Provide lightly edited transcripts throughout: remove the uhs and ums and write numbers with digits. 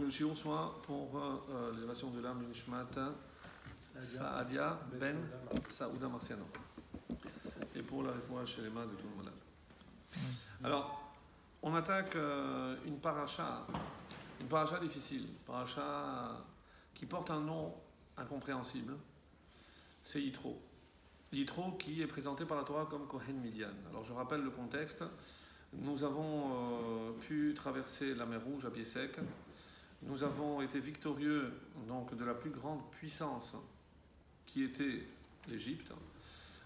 le shiur soit pour l'élévation de l'âme du Nishmat Saadia Ben Saouda Marciano et pour la réfoua chez les mains de tout le malade. Alors, on attaque une paracha difficile, une paracha qui porte un nom incompréhensible, c'est Yitro. Yitro qui est présenté par la Torah comme Kohen Midian. Alors je rappelle le contexte, nous avons pu traverser la mer Rouge à pied sec, nous avons été victorieux donc, de la plus grande puissance qui était l'Égypte,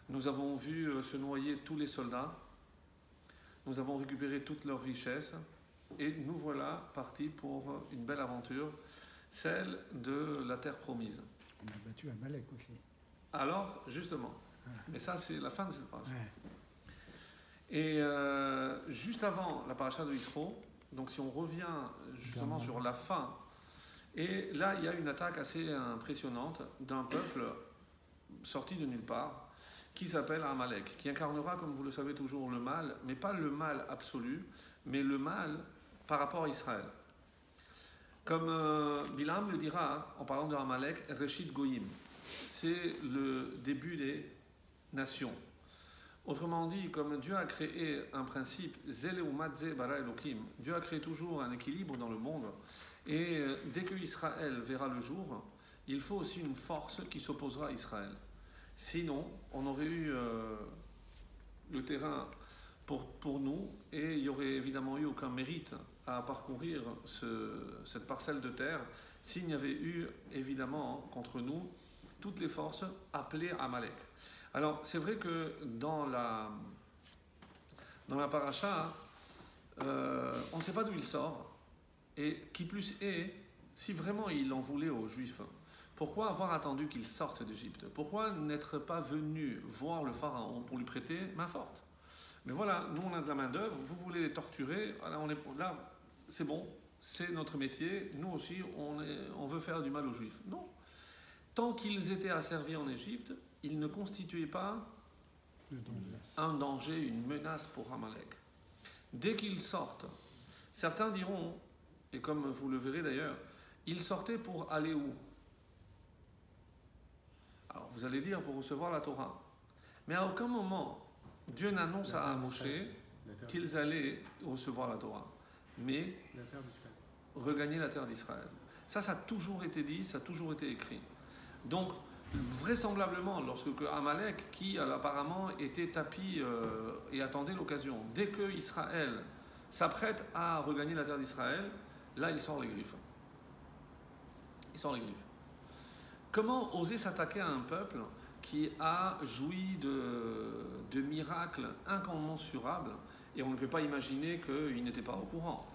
nous avons vu se noyer tous les soldats, nous avons récupéré toutes leurs richesses et nous voilà partis pour une belle aventure, celle de la terre promise. On a battu Amalek aussi. Alors, justement, mais ça c'est la fin de cette paracha. Et juste avant la paracha de Yitro, donc si on revient justement sur la fin, et là il y a une attaque assez impressionnante d'un peuple sorti de nulle part, qui s'appelle Amalek, qui incarnera, comme vous le savez toujours, le mal, mais pas le mal absolu, mais le mal par rapport à Israël. Comme Bilam le dira en parlant de Amalek, Reshit Goyim, c'est le début des nations. Autrement dit, comme Dieu a créé un principe, Zele ou Matze bara Elokim, Dieu a créé toujours un équilibre dans le monde, et dès que Israël verra le jour, il faut aussi une force qui s'opposera à Israël. Sinon, on aurait eu le terrain pour nous et il n'y aurait évidemment eu aucun mérite à parcourir cette parcelle de terre s'il n'y avait eu évidemment contre nous toutes les forces appelées Amalek. Alors c'est vrai que dans la paracha, on ne sait pas d'où il sort et qui plus est, si vraiment il en voulait aux Juifs, pourquoi avoir attendu qu'il sorte d'Égypte? Pourquoi n'être pas venu voir le pharaon pour lui prêter main forte? Mais voilà, nous on a de la main d'œuvre, vous voulez les torturer, là c'est bon, c'est notre métier, nous aussi on veut faire du mal aux Juifs. Non, tant qu'ils étaient asservis en Égypte, ils ne constituaient pas un danger, une menace pour Amalek. Dès qu'ils sortent, certains diront, et comme vous le verrez d'ailleurs, ils sortaient pour aller où? Alors vous allez dire pour recevoir la Torah. Mais à aucun moment, Dieu n'annonce à Moshe qu'ils allaient recevoir la Torah. Mais regagner la terre d'Israël. Ça a toujours été dit, ça a toujours été écrit. Donc, vraisemblablement, lorsque Amalek, qui apparemment était tapi et attendait l'occasion, dès que Israël s'apprête à regagner la terre d'Israël, là il sort les griffes. Il sort les griffes. Comment oser s'attaquer à un peuple qui a joui de miracles incommensurables et on ne peut pas imaginer qu'il n'était pas au courant.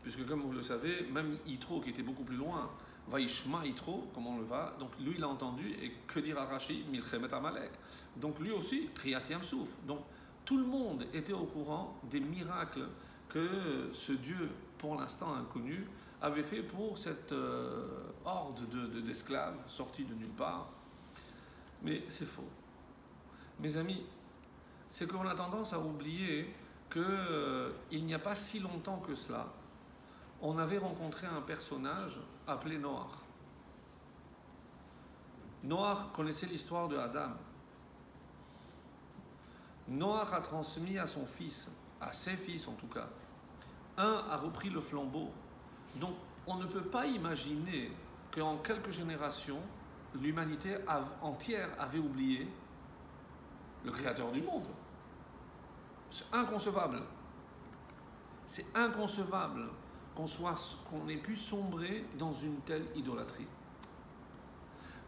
Puisque comme vous le savez, même Yitro qui était beaucoup plus loin, Vaishma Yitro, comme on le va, donc lui il a entendu et que dira Rashi, Milchemet Amalek. Donc lui aussi, Kriyat Yamsouf. Donc tout le monde était au courant des miracles que ce Dieu, pour l'instant inconnu, avait fait pour cette horde d'esclaves sortis de nulle part. Mais c'est faux. Mes amis, c'est qu'on a tendance à oublier qu'il n'y a pas si longtemps que cela, on avait rencontré un personnage appelé Noach. Noach connaissait l'histoire de Adam. Noach a transmis à son fils, à ses fils en tout cas. Un a repris le flambeau. Donc, on ne peut pas imaginer qu'en quelques générations, l'humanité entière avait oublié le Créateur du monde. C'est inconcevable. C'est inconcevable qu'on ait pu sombrer dans une telle idolâtrie.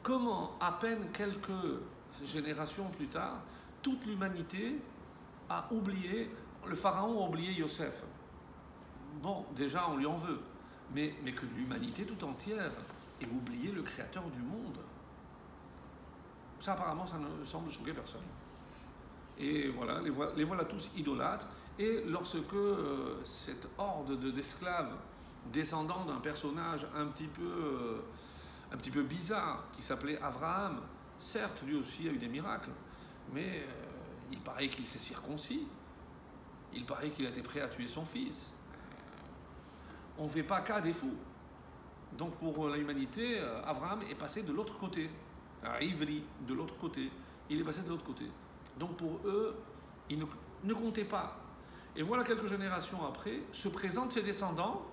Comment, à peine quelques générations plus tard, toute l'humanité a oublié, le pharaon a oublié Yosef. Bon, déjà on lui en veut, mais que l'humanité tout entière ait oublié le Créateur du monde. Ça apparemment ça ne semble choquer personne. Et voilà, les voilà tous idolâtres. Et lorsque cette horde d'esclaves descendant d'un personnage un petit peu bizarre qui s'appelait Abraham, certes lui aussi a eu des miracles, mais il paraît qu'il s'est circoncis, il paraît qu'il a été prêt à tuer son fils. On ne fait pas cas des fous. Donc pour l'humanité, Abraham est passé de l'autre côté. À Ivry, de l'autre côté. Il est passé de l'autre côté. Donc pour eux, ils ne comptaient pas. Et voilà quelques générations après, se présentent ses descendants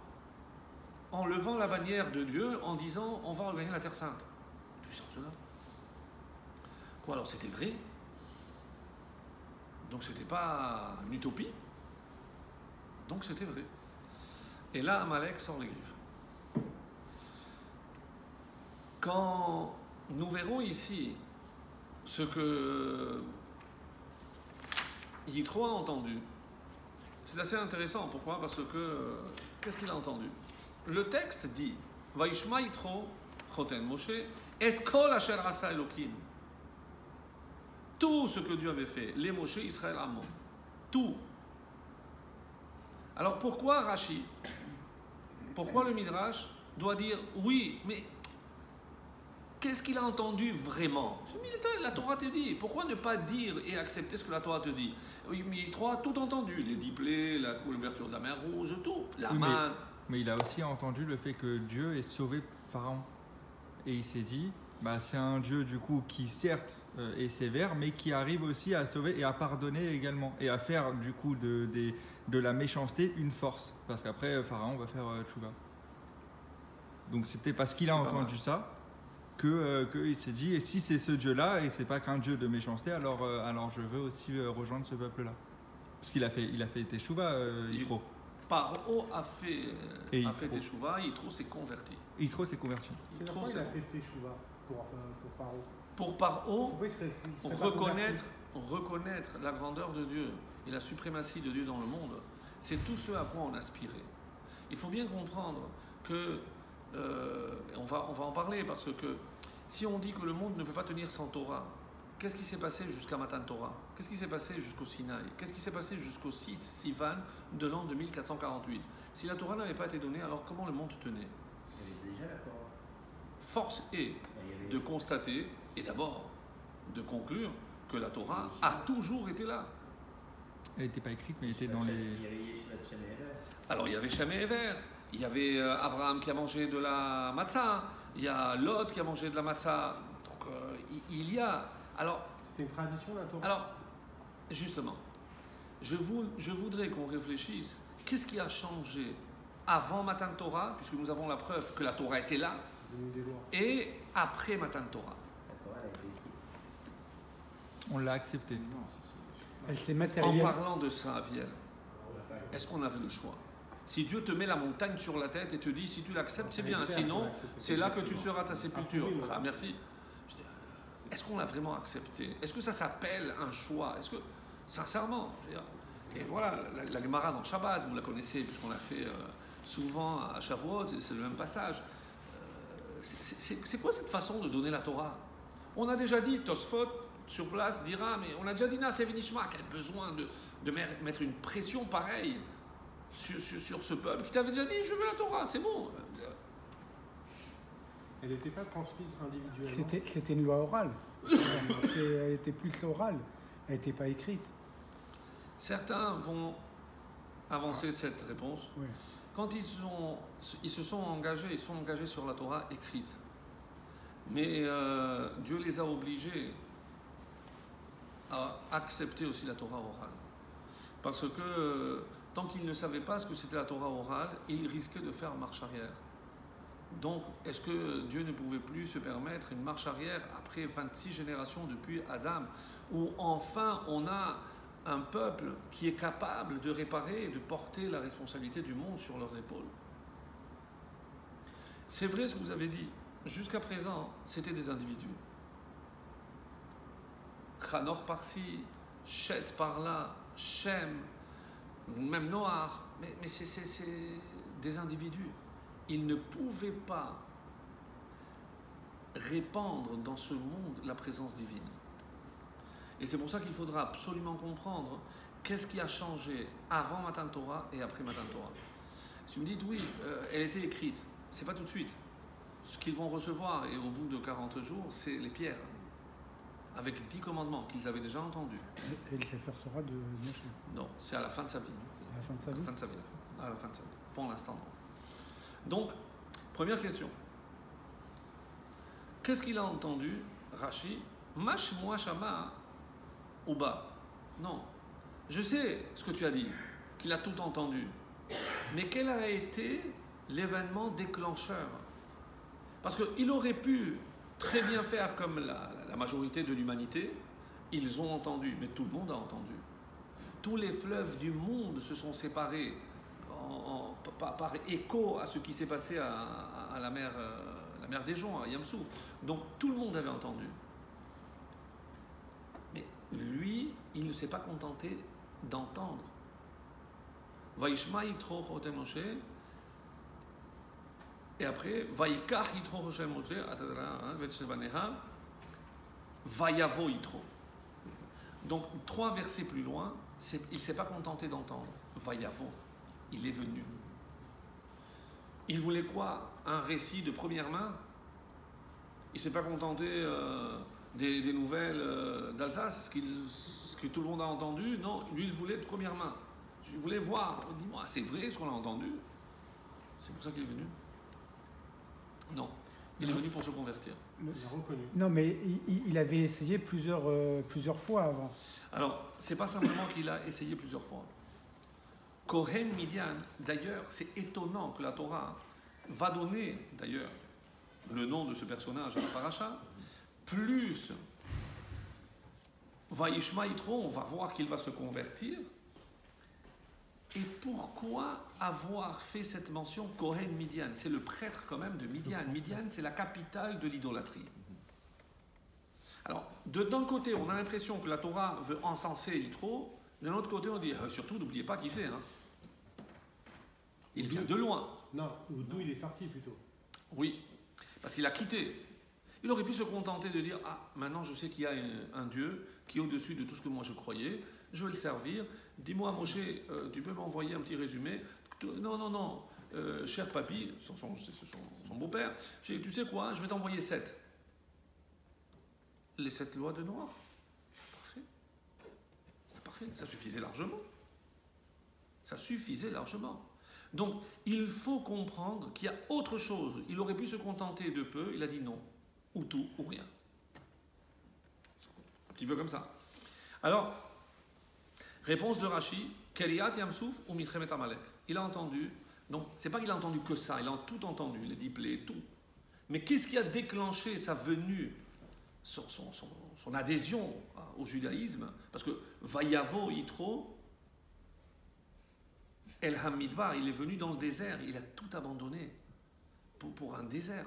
en levant la bannière de Dieu, en disant on va regagner la Terre Sainte. Tu sens cela? Quoi, alors c'était vrai? Donc c'était pas une utopie? Donc c'était vrai. Et là, Amalek sort les griffes. Quand nous verrons ici ce que Yitro a entendu, c'est assez intéressant. Pourquoi? Parce que, qu'est-ce qu'il a entendu? Le texte dit Vaishma Yitro, Choten Moshe, et Kol Asher Asa Elokim. Tout ce que Dieu avait fait, les Moshe, Israël, Amon. Tout. Alors pourquoi Rashi? Pourquoi le Midrash doit dire oui, mais qu'est-ce qu'il a entendu vraiment? La Torah te dit. Pourquoi ne pas dire et accepter ce que la Torah te dit? Oui, mais Yitro a tout entendu. Les 10 plaies, l'ouverture de la mer Rouge, tout. La manne. Mais il a aussi entendu le fait que Dieu ait sauvé Pharaon. Et il s'est dit, bah, c'est un Dieu du coup qui certes est sévère, mais qui arrive aussi à sauver et à pardonner également. Et à faire du coup de la méchanceté une force. Parce qu'après, Pharaon va faire tchouva. Donc c'est peut-être parce qu'il a entendu ça qu'il s'est dit, et si c'est ce Dieu-là, et c'est pas qu'un Dieu de méchanceté, alors je veux aussi rejoindre ce peuple-là. Parce qu'il a fait Teshuvah, Yitro. Paro a fait Teshuvah, Yitro s'est converti. Yitro s'est converti. C'est pourquoi il a fait Teshuvah pour Paro. Pour Paro, reconnaître la grandeur de Dieu et la suprématie de Dieu dans le monde, c'est tout ce à quoi on aspirait. Il faut bien comprendre que, on va en parler, parce que si on dit que le monde ne peut pas tenir sans Torah, qu'est-ce qui s'est passé jusqu'à Matan Torah? Qu'est-ce qui s'est passé jusqu'au Sinaï? Qu'est-ce qui s'est passé jusqu'au 6 Sivan de l'an 2448? Si la Torah n'avait pas été donnée, alors comment le monde tenait? Il y avait déjà la Torah. Force est de constater, et d'abord de conclure, que la Torah a toujours été là. Elle n'était pas écrite, mais elle était dans les... Il y avait Yeshivat Shem et Ever. Alors il y avait Shem et Ever, il y avait Abraham qui a mangé de la matzah, il y a Lot qui a mangé de la matzah. Donc il y a... Alors, c'était une tradition la Torah. Alors, justement, je voudrais qu'on réfléchisse. Qu'est-ce qui a changé avant Matan Torah, puisque nous avons la preuve que la Torah était là, et après Matan Torah? La Torah, elle a été écrite. On l'a acceptée. Elle s'est En matérialisée. parlant de ça, Aviel, est-ce qu'on avait le choix? Si Dieu te met la montagne sur la tête et te dit si tu l'acceptes, c'est bien, sinon c'est là que tu seras ta sépulture. Ah, merci. Est-ce qu'on l'a vraiment accepté? Est-ce que ça s'appelle un choix? Est-ce que, sincèrement, je veux dire, et voilà, la Gemara dans Shabbat, vous la connaissez, puisqu'on l'a fait souvent à Shavuot, c'est le même passage. C'est quoi cette façon de donner la Torah? On a déjà dit, Tosfot, sur place, dira, mais on a déjà dit, Naseh Vinishma, quel besoin de mettre une pression pareille sur ce peuple qui t'avait déjà dit, je veux la Torah, c'est bon. Elle n'était pas transmise individuellement. C'était une loi orale. Elle était plus orale. Elle n'était pas écrite. Certains vont avancer cette réponse. Oui. Quand ils se sont engagés sur la Torah écrite. Mais Dieu les a obligés à accepter aussi la Torah orale. Parce que tant qu'ils ne savaient pas ce que c'était la Torah orale, ils risquaient de faire marche arrière. Donc, est-ce que Dieu ne pouvait plus se permettre une marche arrière après 26 générations depuis Adam, où enfin on a un peuple qui est capable de réparer et de porter la responsabilité du monde sur leurs épaules? C'est vrai ce que vous avez dit. Jusqu'à présent, c'était des individus. Chanor par-ci, Chet par-là, Shem, même Noach, mais c'est des individus. Ils ne pouvaient pas répandre dans ce monde la présence divine. Et c'est pour ça qu'il faudra absolument comprendre qu'est-ce qui a changé avant Matan Torah et après Matan Torah. Si vous me dites oui, elle était écrite, c'est pas tout de suite. Ce qu'ils vont recevoir, et au bout de 40 jours, c'est les pierres, avec 10 commandements qu'ils avaient déjà entendus. Et le Sefer Torah de Moshe. Non, c'est à la fin de sa vie. À la fin de sa vie. À la fin de sa vie. Pour l'instant, non. Donc, Première question. Qu'est-ce qu'il a entendu, Rashi? Mash moi shama ou bas? Non. Je sais ce que tu as dit, qu'il a tout entendu. Mais quel a été l'événement déclencheur? Parce qu'il aurait pu très bien faire comme la majorité de l'humanité. Ils ont entendu, mais tout le monde a entendu. Tous les fleuves du monde se sont séparés par écho à ce qui s'est passé à la mer des Joncs, à Yam-Souf. Donc tout le monde avait entendu. Mais lui, il ne s'est pas contenté d'entendre. Vaishma yitro chotem Moshe. Et après, Vaikach yitro chotem Moshe, Vayavo yitro. Donc 3 versets plus loin, il ne s'est pas contenté d'entendre. Vayavo, il est venu. Il voulait quoi? Un récit de première main? Il ne s'est pas contenté des nouvelles d'Alsace, ce que tout le monde a entendu. Non, lui, il voulait de première main. Il voulait voir. Dis-moi, c'est vrai ce qu'on a entendu? C'est pour ça qu'il est venu? Non, il est venu pour se convertir. Il a reconnu. Non, mais il avait essayé plusieurs fois avant. Alors, c'est pas simplement qu'il a essayé plusieurs fois. Kohen Midian, d'ailleurs, c'est étonnant que la Torah va donner, d'ailleurs, le nom de ce personnage à la paracha, plus Vaishma Yitro, on va voir qu'il va se convertir. Et pourquoi avoir fait cette mention Kohen Midian? C'est le prêtre quand même de Midian. Midian, c'est la capitale de l'idolâtrie. Alors, d'un côté, on a l'impression que la Torah veut encenser Yitro, de l'autre côté, on dit surtout, n'oubliez pas qui c'est. Hein. Il vient de loin. Non, d'où il est sorti plutôt. Oui, parce qu'il a quitté. Il aurait pu se contenter de dire maintenant je sais qu'il y a un Dieu qui est au-dessus de tout ce que moi je croyais, je vais le servir. Dis-moi, Moshe, tu peux m'envoyer un petit résumé? Non, cher papy, son beau-père, tu sais quoi, je vais t'envoyer 7. Les 7 lois de Noir. Parfait. C'est parfait, ça suffisait largement. Ça suffisait largement. Donc, il faut comprendre qu'il y a autre chose. Il aurait pu se contenter de peu, il a dit non. Ou tout, ou rien. Un petit peu comme ça. Alors, réponse de Rashi, Keliat Yamsouf ou Milchemet Amalek. Il a entendu, non, c'est pas qu'il a entendu que ça, il a tout entendu, les 10 plaies, tout. Mais qu'est-ce qui a déclenché sa venue, son adhésion au judaïsme? Parce que Vayavo Yitro, El Hamidbar, il est venu dans le désert, il a tout abandonné pour un désert.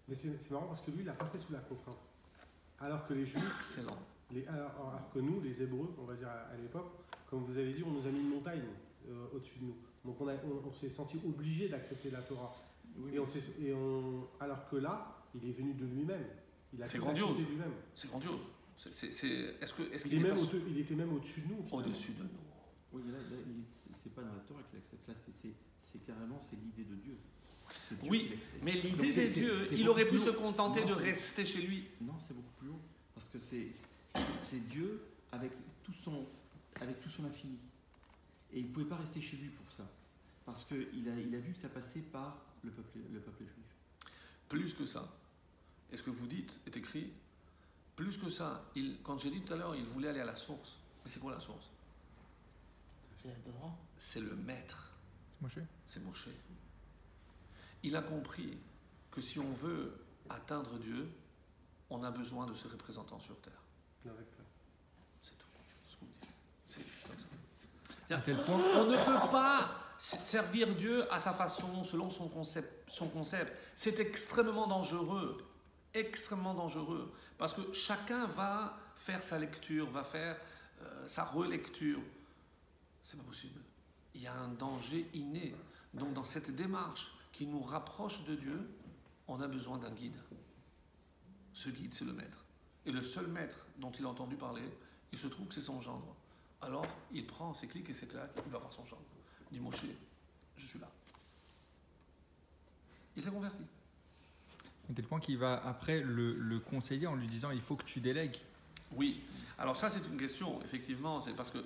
Mais c'est marrant parce que lui, il n'a pas fait sous la contrainte. Alors que les Juifs. Excellent. Alors que nous, les Hébreux, on va dire à l'époque, comme vous avez dit, on nous a mis une montagne au-dessus de nous. Donc on s'est senti obligé d'accepter la Torah. Oui, alors que là, il est venu de lui-même. C'est grandiose. C'est grandiose. Il était même au-dessus de nous. Au-dessus de nous. Oui, mais là c'est pas dans la Torah qu'il accepte. Là, c'est carrément l'idée de Dieu. Oui, mais l'idée des dieux, il aurait pu se contenter de rester chez lui. Non, c'est beaucoup plus haut. Parce que c'est Dieu avec tout son infini. Et il ne pouvait pas rester chez lui pour ça. Parce qu'il a vu que ça passait par le peuple juif. Plus que ça. Et ce que vous dites est écrit. Plus que ça. Quand j'ai dit tout à l'heure, il voulait aller à la source. Mais c'est quoi la source? C'est le maître. C'est Moshe. Il a compris que si on veut atteindre Dieu, on a besoin de ses représentants sur terre. C'est tout. C'est comme ça. On ne peut pas servir Dieu à sa façon, selon son concept. C'est extrêmement dangereux. Extrêmement dangereux. Parce que chacun va faire sa lecture, va faire sa relecture. C'est pas possible. Il y a un danger inné. Donc dans cette démarche qui nous rapproche de Dieu, on a besoin d'un guide. Ce guide, c'est le maître. Et le seul maître dont il a entendu parler, il se trouve que c'est son gendre. Alors, il prend ses clics et ses claques, il va voir son gendre. Il dit, Moshe, je suis là. Il s'est converti. À tel point qu'il va après le conseiller en lui disant, il faut que tu délègues. Oui. Alors ça, c'est une question, effectivement. C'est parce que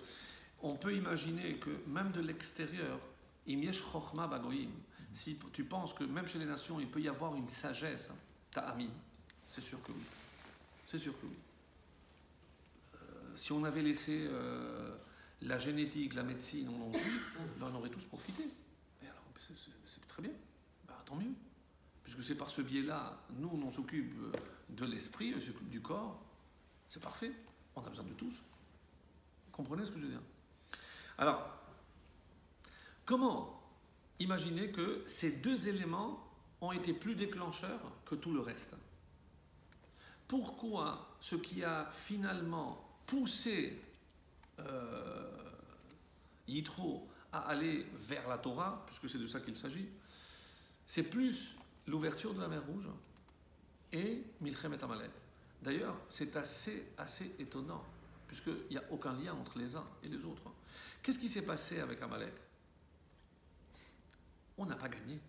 on peut imaginer que même de l'extérieur, Im yesh chokhma bagoyim, Si tu penses que même chez les nations, il peut y avoir une sagesse, ta'amin, c'est sûr que oui. C'est sûr que oui. Si on avait laissé la génétique, la médecine aux non-juifs, ben on aurait tous profité. Et alors, c'est très bien. Ben, tant mieux. Puisque c'est par ce biais-là, nous, on s'occupe de l'esprit, on s'occupe du corps. C'est parfait. On a besoin de tous. Vous comprenez ce que je veux dire? Alors, comment imaginer que ces deux éléments ont été plus déclencheurs que tout le reste? Pourquoi ce qui a finalement poussé Yitro à aller vers la Torah, puisque c'est de ça qu'il s'agit, c'est plus l'ouverture de la mer Rouge et Milchem et Amalek. D'ailleurs, c'est assez étonnant, puisqu'il n'y a aucun lien entre les uns et les autres. Qu'est-ce qui s'est passé avec Amalek? On n'a pas gagné.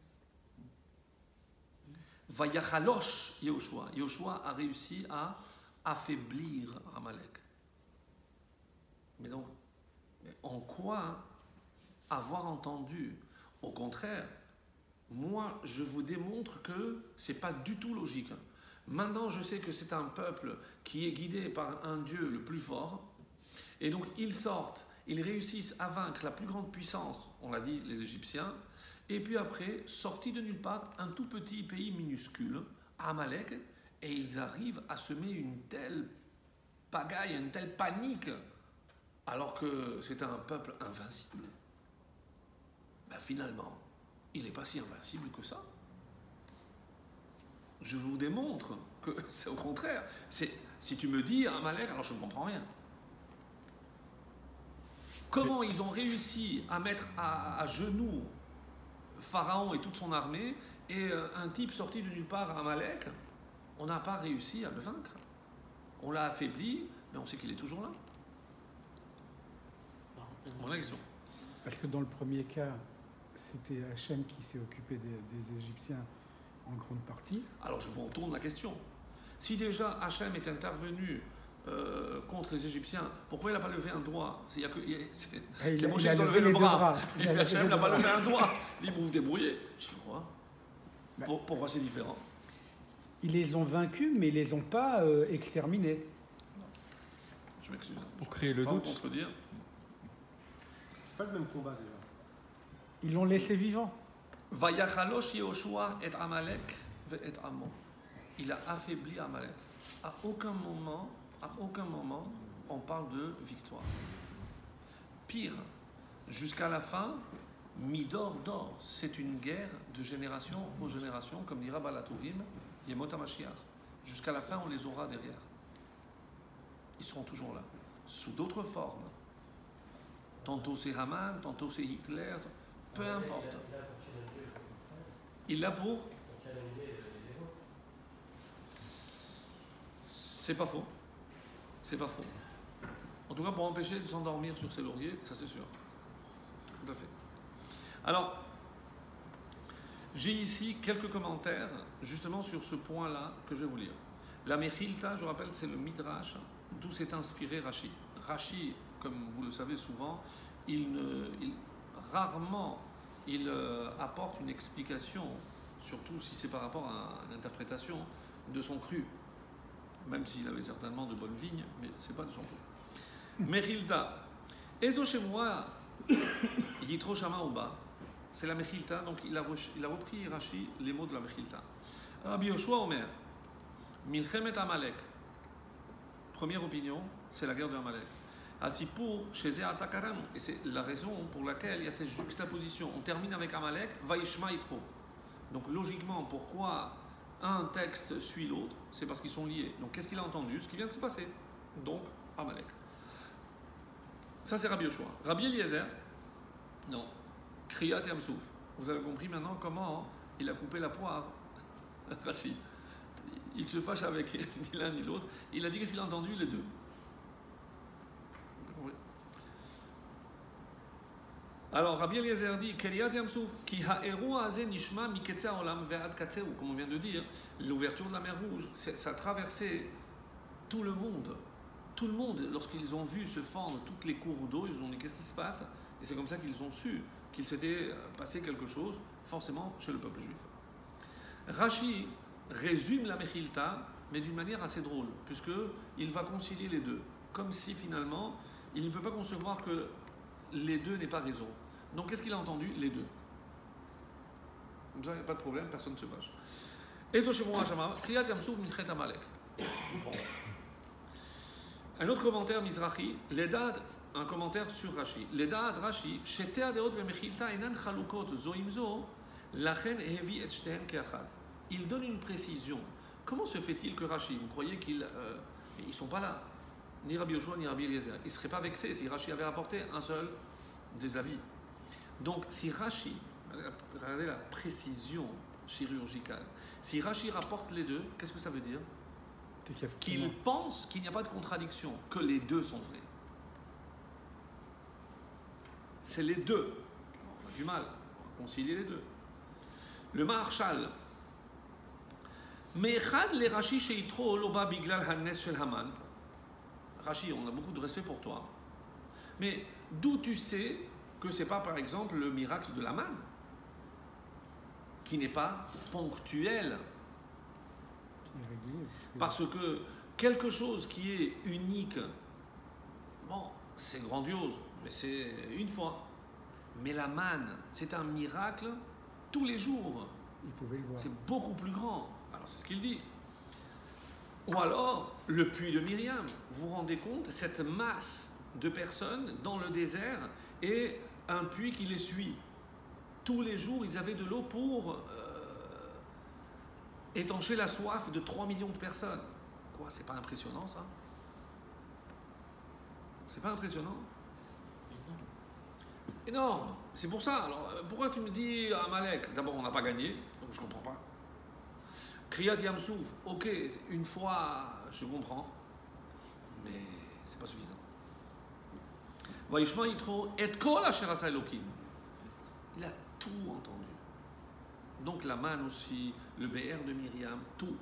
Vayachalosh Yehoshua. Yehoshua a réussi à affaiblir Amalek. Mais donc, en quoi avoir entendu? Au contraire, moi, je vous démontre que c'est pas du tout logique. Maintenant, je sais que c'est un peuple qui est guidé par un Dieu le plus fort. Et donc, ils sortent, ils réussissent à vaincre la plus grande puissance, on l'a dit, les Égyptiens. Et puis après, sortis de nulle part, un tout petit pays minuscule, Amalek, et ils arrivent à semer une telle pagaille, une telle panique, alors que c'était un peuple invincible. Ben finalement, il n'est pas si invincible que ça. Je vous démontre que c'est au contraire. Si tu me dis Amalek, alors je ne comprends rien. Comment ils ont réussi à mettre à genoux Pharaon et toute son armée, et un type sorti de nulle part, Amalek, on n'a pas réussi à le vaincre. On l'a affaibli, mais on sait qu'il est toujours là. Mon question. Parce que dans le premier cas, c'était Hachem qui s'est occupé des Égyptiens en grande partie. Alors je vous retourne la question. Si déjà Hachem est intervenu contre les Égyptiens, pourquoi il n'a pas levé un doigt? C'est Moshe qui doit lever le bras. Et Hachem n'a pas levé un doigt. Il dit, vous vous débrouillez. Je dis, pourquoi? Pourquoi c'est différent? Ils les ont vaincus, mais ils ne les ont pas exterminés. Non. Je m'excuse. Pour créer le doute. Contredire. C'est pas le même combat déjà. Ils l'ont laissé vivant. Vayachalosh Yehoshua et Amalek et Amo. Il a affaibli Amalek. À aucun moment, on parle de victoire. Pire, jusqu'à la fin, Midor d'or, c'est une guerre de génération en génération, comme dira Balatourim, Yemot HaMashiach. Jusqu'à la fin, on les aura derrière. Ils seront toujours là, sous d'autres formes. Tantôt c'est Haman, tantôt c'est Hitler, peu importe. Il l'a pour? C'est pas faux. C'est pas faux. En tout cas, pour empêcher de s'endormir sur ses lauriers, ça c'est sûr. Tout à fait. Alors, j'ai ici quelques commentaires justement sur ce point-là que je vais vous lire. La Mechilta, je rappelle, c'est le Midrash d'où s'est inspiré Rashi. Rashi, comme vous le savez souvent, rarement apporte une explication, surtout si c'est par rapport à une interprétation de son cru. Même s'il avait certainement de bonnes vignes, mais ce n'est pas de son cru. Mechilta. Ezo chez moi, Yitro Shama Oba. C'est la Mechilta, donc il a repris Rashi les mots de la Mechilta. Rabbi Yoshua Omer, Milchemet Amalek. Première opinion, c'est la guerre de Amalek. Asipur chez Zeatakaram. Et c'est la raison pour laquelle il y a cette juxtaposition. On termine avec Amalek, Vaishma Yitro. Donc logiquement, pourquoi un texte suit l'autre? C'est parce qu'ils sont liés. Donc qu'est-ce qu'il a entendu? Ce qui vient de se passer. Donc, Amalek. Ça, c'est Rabbi Yoshua. Rabbi Eliezer, non. Kriyat Yamsouf. Vous avez compris maintenant comment il a coupé la poire. Rashi. Il se fâche avec ni l'un ni l'autre. Il a dit qu'est-ce qu'il a entendu? Les deux. Alors, Rabbi Eliezer dit, Kriyat Yamsouf, ki ha'eru ha'azeh nishma miketze ha'olam ve'ad katzeu, comme on vient de dire, l'ouverture de la mer Rouge, ça a traversé tout le monde. Tout le monde, lorsqu'ils ont vu se fendre toutes les cours d'eau, ils ont dit qu'est-ce qui se passe? Et c'est comme ça qu'ils ont su qu'il s'était passé quelque chose, forcément, chez le peuple juif. Rashi résume la Mechilta, mais d'une manière assez drôle, puisqu'il va concilier les deux, comme si finalement, il ne peut pas concevoir que les deux n'aient pas raison. Donc, qu'est-ce qu'il a entendu? Les deux. Donc là, il n'y a pas de problème, personne ne se fâche. Un autre commentaire, Mizrahi, l'Edad, un commentaire sur Rashi. L'Edad Rashi, Shetea deot bemechilta enan chalukot zoimzo, lachen hevi et shtehem keachad. Il donne une précision. Comment se fait-il que Rashi, vous croyez qu'ils ne sont pas là, ni Rabbi Yoshua ni Rabbi Eliezer, ils ne seraient pas vexés si Rashi avait rapporté un seul des avis. Donc, si Rashi, regardez la précision chirurgicale, si Rashi rapporte les deux, qu'est-ce que ça veut dire? Qu'il pense qu'il n'y a pas de contradiction, que les deux sont vrais. C'est les deux. On a du mal à concilier les deux. Le Maharshal, Me'echad le Rashi sheitro loba biglal hannes shel Haman. Rashi, on a beaucoup de respect pour toi. Mais d'où tu sais que c'est pas, par exemple, le miracle de la manne, qui n'est pas ponctuel? Parce que quelque chose qui est unique, bon, c'est grandiose, mais c'est une fois. Mais la manne, c'est un miracle tous les jours. Il pouvait le voir. C'est beaucoup plus grand. Alors c'est ce qu'il dit. Ou alors, le puits de Myriam. Vous vous rendez compte, cette masse de personnes dans le désert et un puits qui les suit. Tous les jours, ils avaient de l'eau pour étancher la soif de 3 millions de personnes. Quoi, c'est pas impressionnant ça? C'est pas impressionnant? Énorme. C'est pour ça. Alors, pourquoi tu me dis Amalek? D'abord, on n'a pas gagné, donc je comprends pas. Kriyat Yamsouf, ok, une fois, je comprends, mais c'est pas suffisant. Vaishma Yitro, et kol asher asa Elokim. Il a tout entendu. Donc la manne aussi, le BR de Myriam, tout.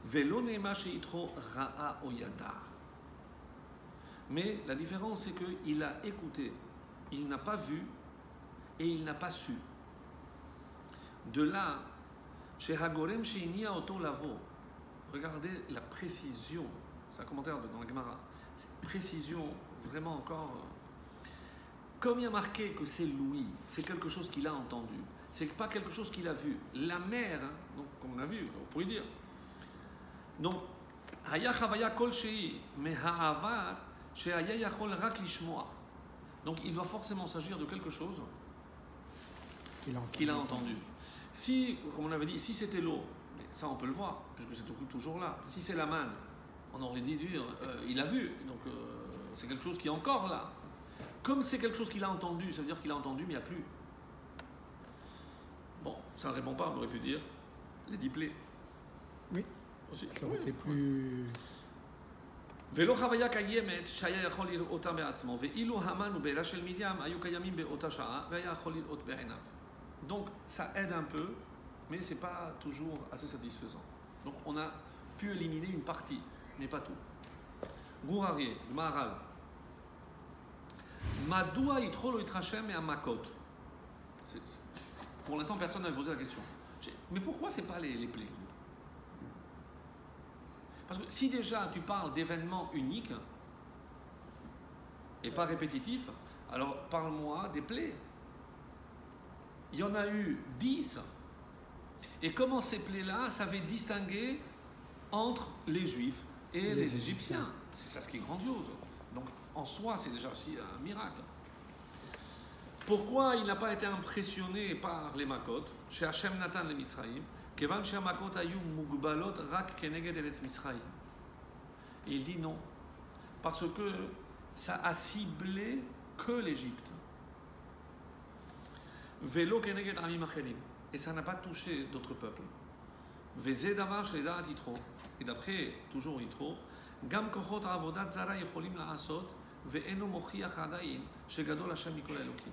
Velo neema sheitro ra'a oyada. Mais la différence, c'est qu'il a écouté, il n'a pas vu et il n'a pas su. De là, chez Hagorem Sheinia Oto Lavo, regardez la précision, c'est un commentaire dans la Gemara, cette précision vraiment encore. Comme il y a marqué que c'est Louis, c'est quelque chose qu'il a entendu, c'est pas quelque chose qu'il a vu. La mère, hein, donc, comme on a vu, on pourrait dire. Donc, Haya Chavaya Kol Shei, mais Ha'avar, chez Haya Yachol Rak Lishmoa. Donc, il doit forcément s'agir de quelque chose qu'il a entendu. Si, comme on avait dit, si c'était l'eau, mais ça on peut le voir, puisque c'est toujours là. Si c'est la manne, on aurait dit il a vu, donc c'est quelque chose qui est encore là. Comme c'est quelque chose qu'il a entendu, ça veut dire qu'il a entendu, mais il n'y a plus. Bon, ça ne répond pas, on aurait pu dire les 10 plaies. Oui, aussi. Ça aurait été plus... ולא חוויה קיימת שהיה יכול לראותה בעצמו, ואילו המן ובעלה של מרים היו קיימים באותה שעה, והיה יכול לראות בעיניו. Donc ça aide un peu, mais c'est pas toujours assez satisfaisant. Donc on a pu éliminer une partie, mais pas tout. Gourarié, Maharal. Madoua Yitro Yitrachem et Amakot. Pour l'instant, personne n'avait posé la question. Mais pourquoi c'est pas les plaies? Parce que si déjà tu parles d'événements uniques et pas répétitifs, alors parle-moi des plaies. Il y en a eu 10. Et comment ces plaies-là savaient distinguer entre les Juifs et les Égyptiens? C'est ça ce qui est grandiose. Donc en soi, c'est déjà aussi un miracle. Pourquoi il n'a pas été impressionné par les Makot? Chez Hachem Natan le Mitzrayim, Kevan chez Makot ayum mugbalot rak keneged eretz Mitzrayim. Et il dit non, parce que ça a ciblé que l'Égypte. Velo keneged amim acherim, et ça n'a pas touché d'autres peuples. Veze davar shledat Yitro, et d'après toujours Yitro, gam kochot avodat zara yecholim la'asot ve'eno mochiach adayin shegadol Hashem mikol Elokim.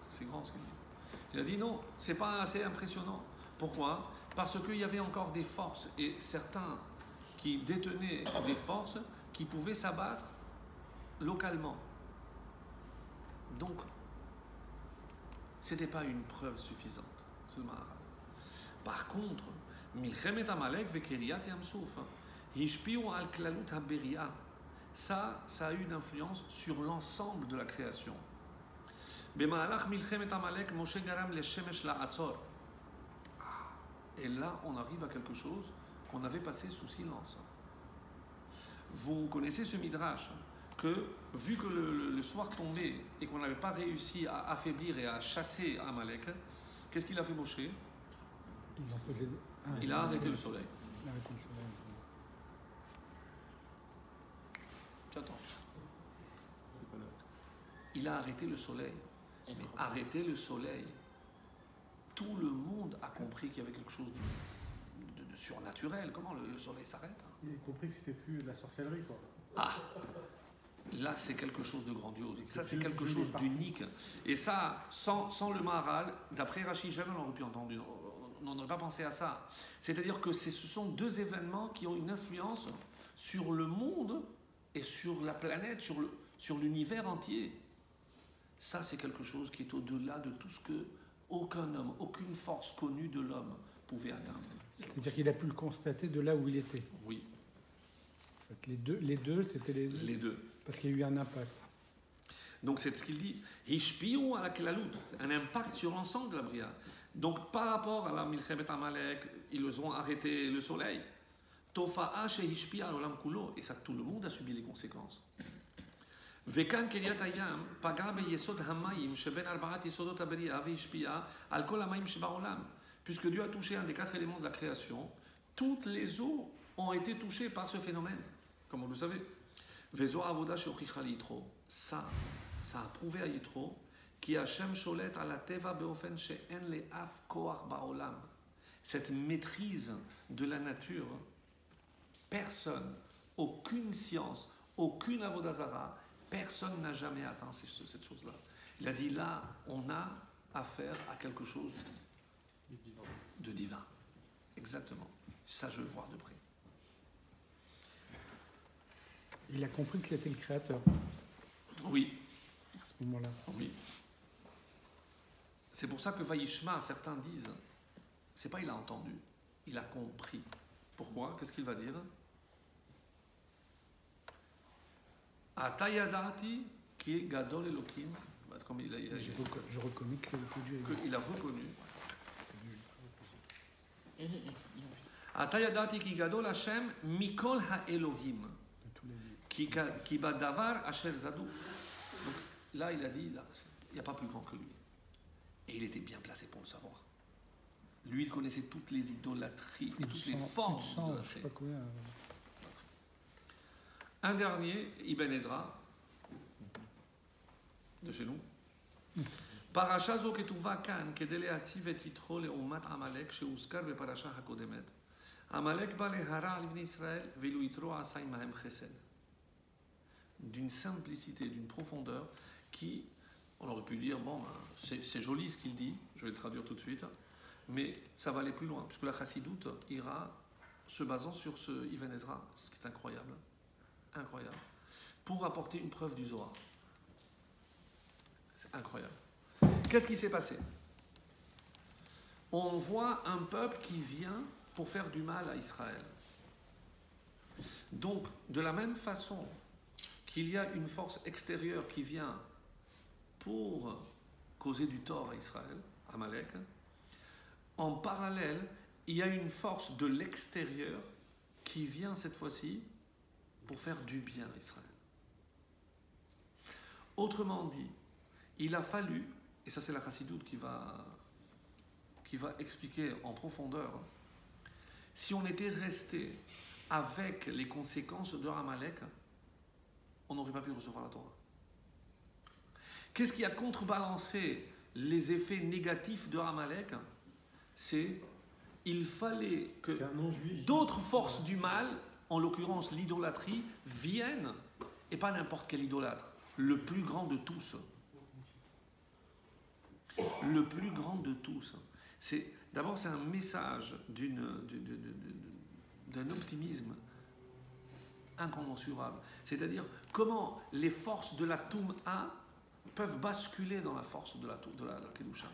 C'est grand ce qu'il dit. Il a dit non, c'est pas assez impressionnant. Pourquoi? Parce qu'il y avait encore des forces, et certains qui détenaient des forces qui pouvaient s'abattre localement. Donc, ce n'était pas une preuve suffisante, c'est le Maharal. Par contre, Milchemet Amalek ve Kiryat Yamsouf, Hishpiu al Klalut HaBeria, ça a eu une influence sur l'ensemble de la création. B'Mahalach Milchemet Amalek, Moshe Garam le Shemesh La'atzor. Et là, on arrive à quelque chose qu'on avait passé sous silence. Vous connaissez ce midrash que, vu que le soir tombait et qu'on n'avait pas réussi à affaiblir et à chasser Amalek, qu'est-ce qu'il a fait Moshe? Il a arrêté le soleil. Attends. Il a arrêté le soleil. Mais arrêter le soleil, tout le monde a compris qu'il y avait quelque chose de surnaturel. Comment le soleil s'arrête? Il a compris que c'était plus de la sorcellerie, quoi. Ah, là c'est quelque chose de grandiose. Ça c'est quelque chose d'unique. Et ça, sans le Maharal, d'après Rashi, jamais on aurait pu entendre. On n'aurait pas pensé à ça. C'est-à-dire que ce sont deux événements qui ont une influence sur le monde et sur la planète, sur l'univers entier. Ça, c'est quelque chose qui est au-delà de tout ce que aucun homme, aucune force connue de l'homme pouvait atteindre. C'est-à-dire qu'il a pu le constater de là où il était. Oui. En fait, les deux, c'était les deux. Les deux. Parce qu'il y a eu un impact. Donc c'est ce qu'il dit. Hishpiou ala klalout, un impact sur l'ensemble de la Bria. Donc par rapport à la Milchemet Amalek, ils ont arrêté le soleil. Tofa'a shehishpia al-olam kulo, et ça tout le monde a subi les conséquences. וכאן קריית הים פגע ביסוד המים שבין ארבעת יסודות הבריאה והשפיעה על כל המים שבעולם. Puisque Dieu a touché un des 4 éléments de la création, toutes les eaux ont été touchées par ce phénomène, comme vous le savez. Vezo avoda sheochicha liyitro. Ça a prouvé à Yitro qui Hashem sholet ala teva beofen she'en le'af koach ba'olam. Cette maîtrise de la nature, personne, aucune science, aucune avodazara, personne n'a jamais atteint cette chose-là. Il a dit là, on a affaire à quelque chose de divin. Exactement. Ça, je veux voir de près. Il a compris que c'était le créateur. Oui. À ce moment-là. Oui. C'est pour ça que Vaishma, certains disent, c'est pas il a entendu, il a compris. Pourquoi? Qu'est-ce qu'il va dire? Atayadati qui est Gadol Elohim, comme il a dit. Je reconnais que Dieu est. Il a reconnu. Atayadati qui Gadol Hashem Mikol Ha-Elohim qui Badavar Asher Zadou. Donc là, il a dit, il n'y a pas plus grand que lui. Et il était bien placé pour le savoir. Lui, il connaissait toutes les idolâtries et toutes les formes d'idolâtrie. Un dernier, Ibn Ezra, de chez nous. Parasha zo ketuva kan kede le'atziv et yitro le'umat Amalek she'uzkar beparasha hakodemet. Amalek ba lehara al bnei Israël ve'lo yitro asa imahem chesed. D'une simplicité, d'une profondeur qui, on aurait pu dire, bon, c'est joli ce qu'il dit, je vais le traduire tout de suite, mais ça va aller plus loin, puisque la chassidoute ira se basant sur ce Ibn Ezra, ce qui est incroyable. Incroyable. Pour apporter une preuve du Zohar. C'est incroyable. Qu'est-ce qui s'est passé? On voit un peuple qui vient pour faire du mal à Israël. Donc, de la même façon qu'il y a une force extérieure qui vient pour causer du tort à Israël, Amalek, en parallèle, il y a une force de l'extérieur qui vient cette fois-ci pour faire du bien à Israël. Autrement dit, il a fallu, et ça c'est la chassidoute qui va expliquer en profondeur, si on était resté avec les conséquences de Amalek, on n'aurait pas pu recevoir la Torah. Qu'est-ce qui a contrebalancé les effets négatifs de Amalek? C'est il fallait que d'autres forces du mal, en l'occurrence l'idolâtrie, viennent, et pas n'importe quel idolâtre, le plus grand de tous. Le plus grand de tous. D'abord, c'est un message d'un optimisme incommensurable. C'est-à-dire comment les forces de la Toum'a peuvent basculer dans la force de la Kedusha.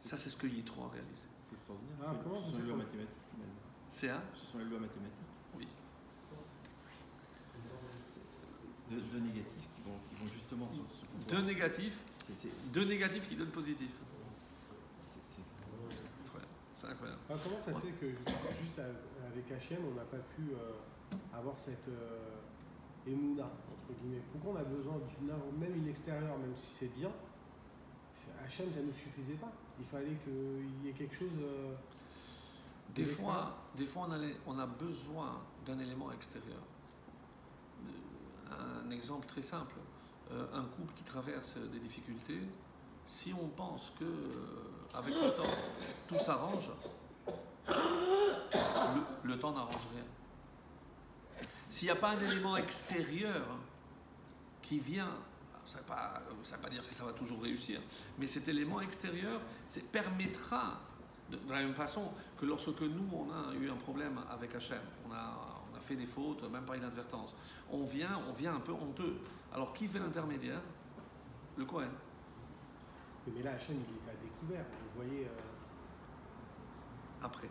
Ça, c'est ce que Yitro a réalisé. C'est extraordinaire. Comment ce sont les lois mathématiques, finalement. Ce sont les lois mathématiques. Oui. Deux négatifs qui vont justement se Deux négatifs. Deux négatifs qui donnent positif. C'est incroyable. Alors, comment ça se fait que juste avec Hachem, on n'a pas pu avoir cette émouna, entre guillemets? Pourquoi on a besoin d'une œuvre, même une extérieure, même si c'est bien? Hachem, ça ne nous suffisait pas. Il fallait qu'il y ait quelque chose. Des fois, on a besoin d'un élément extérieur. Un exemple très simple. Un couple qui traverse des difficultés, si on pense que avec le temps tout s'arrange, le temps n'arrange rien. S'il n'y a pas un élément extérieur qui vient, ça ne veut pas dire que ça va toujours réussir, mais cet élément extérieur permettra, de la même façon que lorsque nous on a eu un problème avec Hachem, on a fait des fautes, même par inadvertance, on vient un peu honteux. Alors qui fait l'intermédiaire? Le Kohen. Mais là, Hachem, il est à découvert. Vous voyez. Après.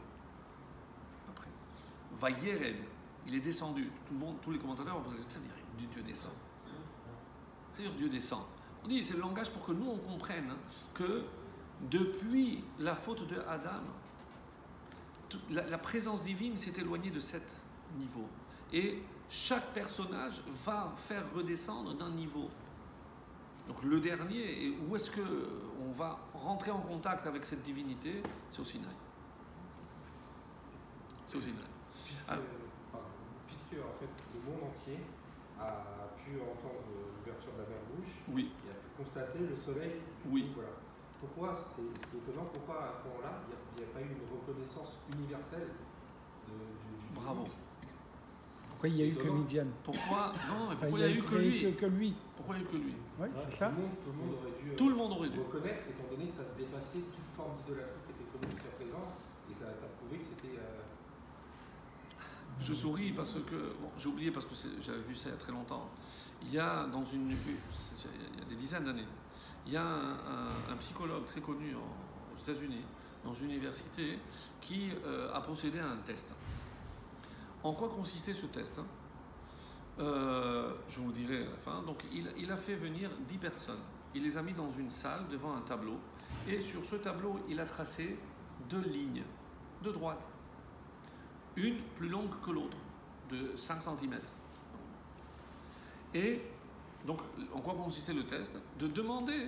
Vayered, il est descendu. Tous les commentateurs ont posé la question, ça veut dire Dieu descend. C'est-à-dire Dieu descend. On dit, c'est le langage pour que nous on comprenne que depuis la faute de Adam, la présence divine s'est éloignée de 7 niveaux. Et chaque personnage va faire redescendre d'un niveau. Donc le dernier, où est-ce qu'on va rentrer en contact avec cette divinité? C'est au Sinaï. C'est au Sinaï. Puisque en fait, le monde entier a pu entendre l'ouverture de la mer Rouge, oui. Et a pu constater le soleil. Oui. Voilà. Pourquoi, c'est étonnant, pourquoi à ce moment-là, il n'y a pas eu une reconnaissance universelle du Bravo. monde? Pourquoi il n'y a eu que Midian? Pourquoi? Non, mais pourquoi il n'y a eu que lui? Pourquoi il n'y a eu que lui? Oui, c'est ça. Tout le monde aurait dû reconnaître, étant donné que ça dépassait toute forme d'idolâtrie qui était connue jusqu'à présent, et ça prouvait que c'était... Je souris parce que, bon, j'ai oublié parce que j'avais vu ça il y a très longtemps. Il y a il y a des dizaines d'années, il y a un psychologue très connu aux États-Unis, dans une université, qui a procédé à un test. En quoi consistait ce test? Je vous dirai à la fin. Donc, il a fait venir 10 personnes. Il les a mis dans une salle devant un tableau. Et sur ce tableau, il a tracé 2 lignes de droite. Une plus longue que l'autre, de 5 cm. Et donc, en quoi consistait le test? De demander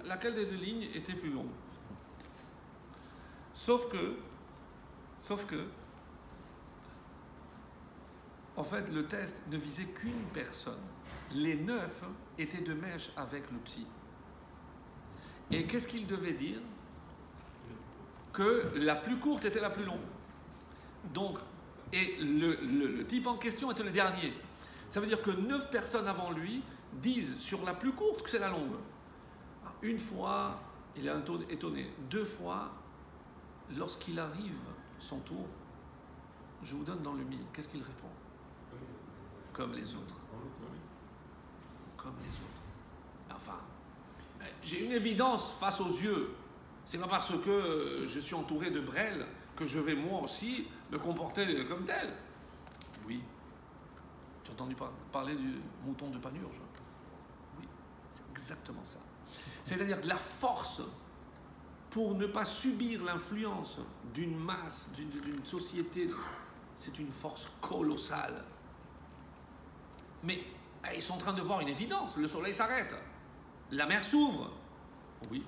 laquelle des 2 lignes était plus longue. Sauf que, en fait, le test ne visait qu'une personne. Les 9 étaient de mèche avec le psy. Et qu'est-ce qu'il devait dire? Que la plus courte était la plus longue. Donc, et le type en question était le dernier. Ça veut dire que 9 personnes avant lui disent sur la plus courte que c'est la longue. Une fois, il est étonné. 2 fois, lorsqu'il arrive son tour, je vous donne dans le mille. Qu'est-ce qu'il répond? Comme les autres. Comme les autres. Enfin, j'ai une évidence face aux yeux. C'est pas parce que je suis entouré de brêles que je vais moi aussi me comporter comme tel. Oui. Tu as entendu parler du mouton de Panurge? Oui, c'est exactement ça. C'est-à-dire que la force pour ne pas subir l'influence d'une masse, d'une société, c'est une force colossale. Mais ils sont en train de voir une évidence. Le soleil s'arrête. La mer s'ouvre. Oui.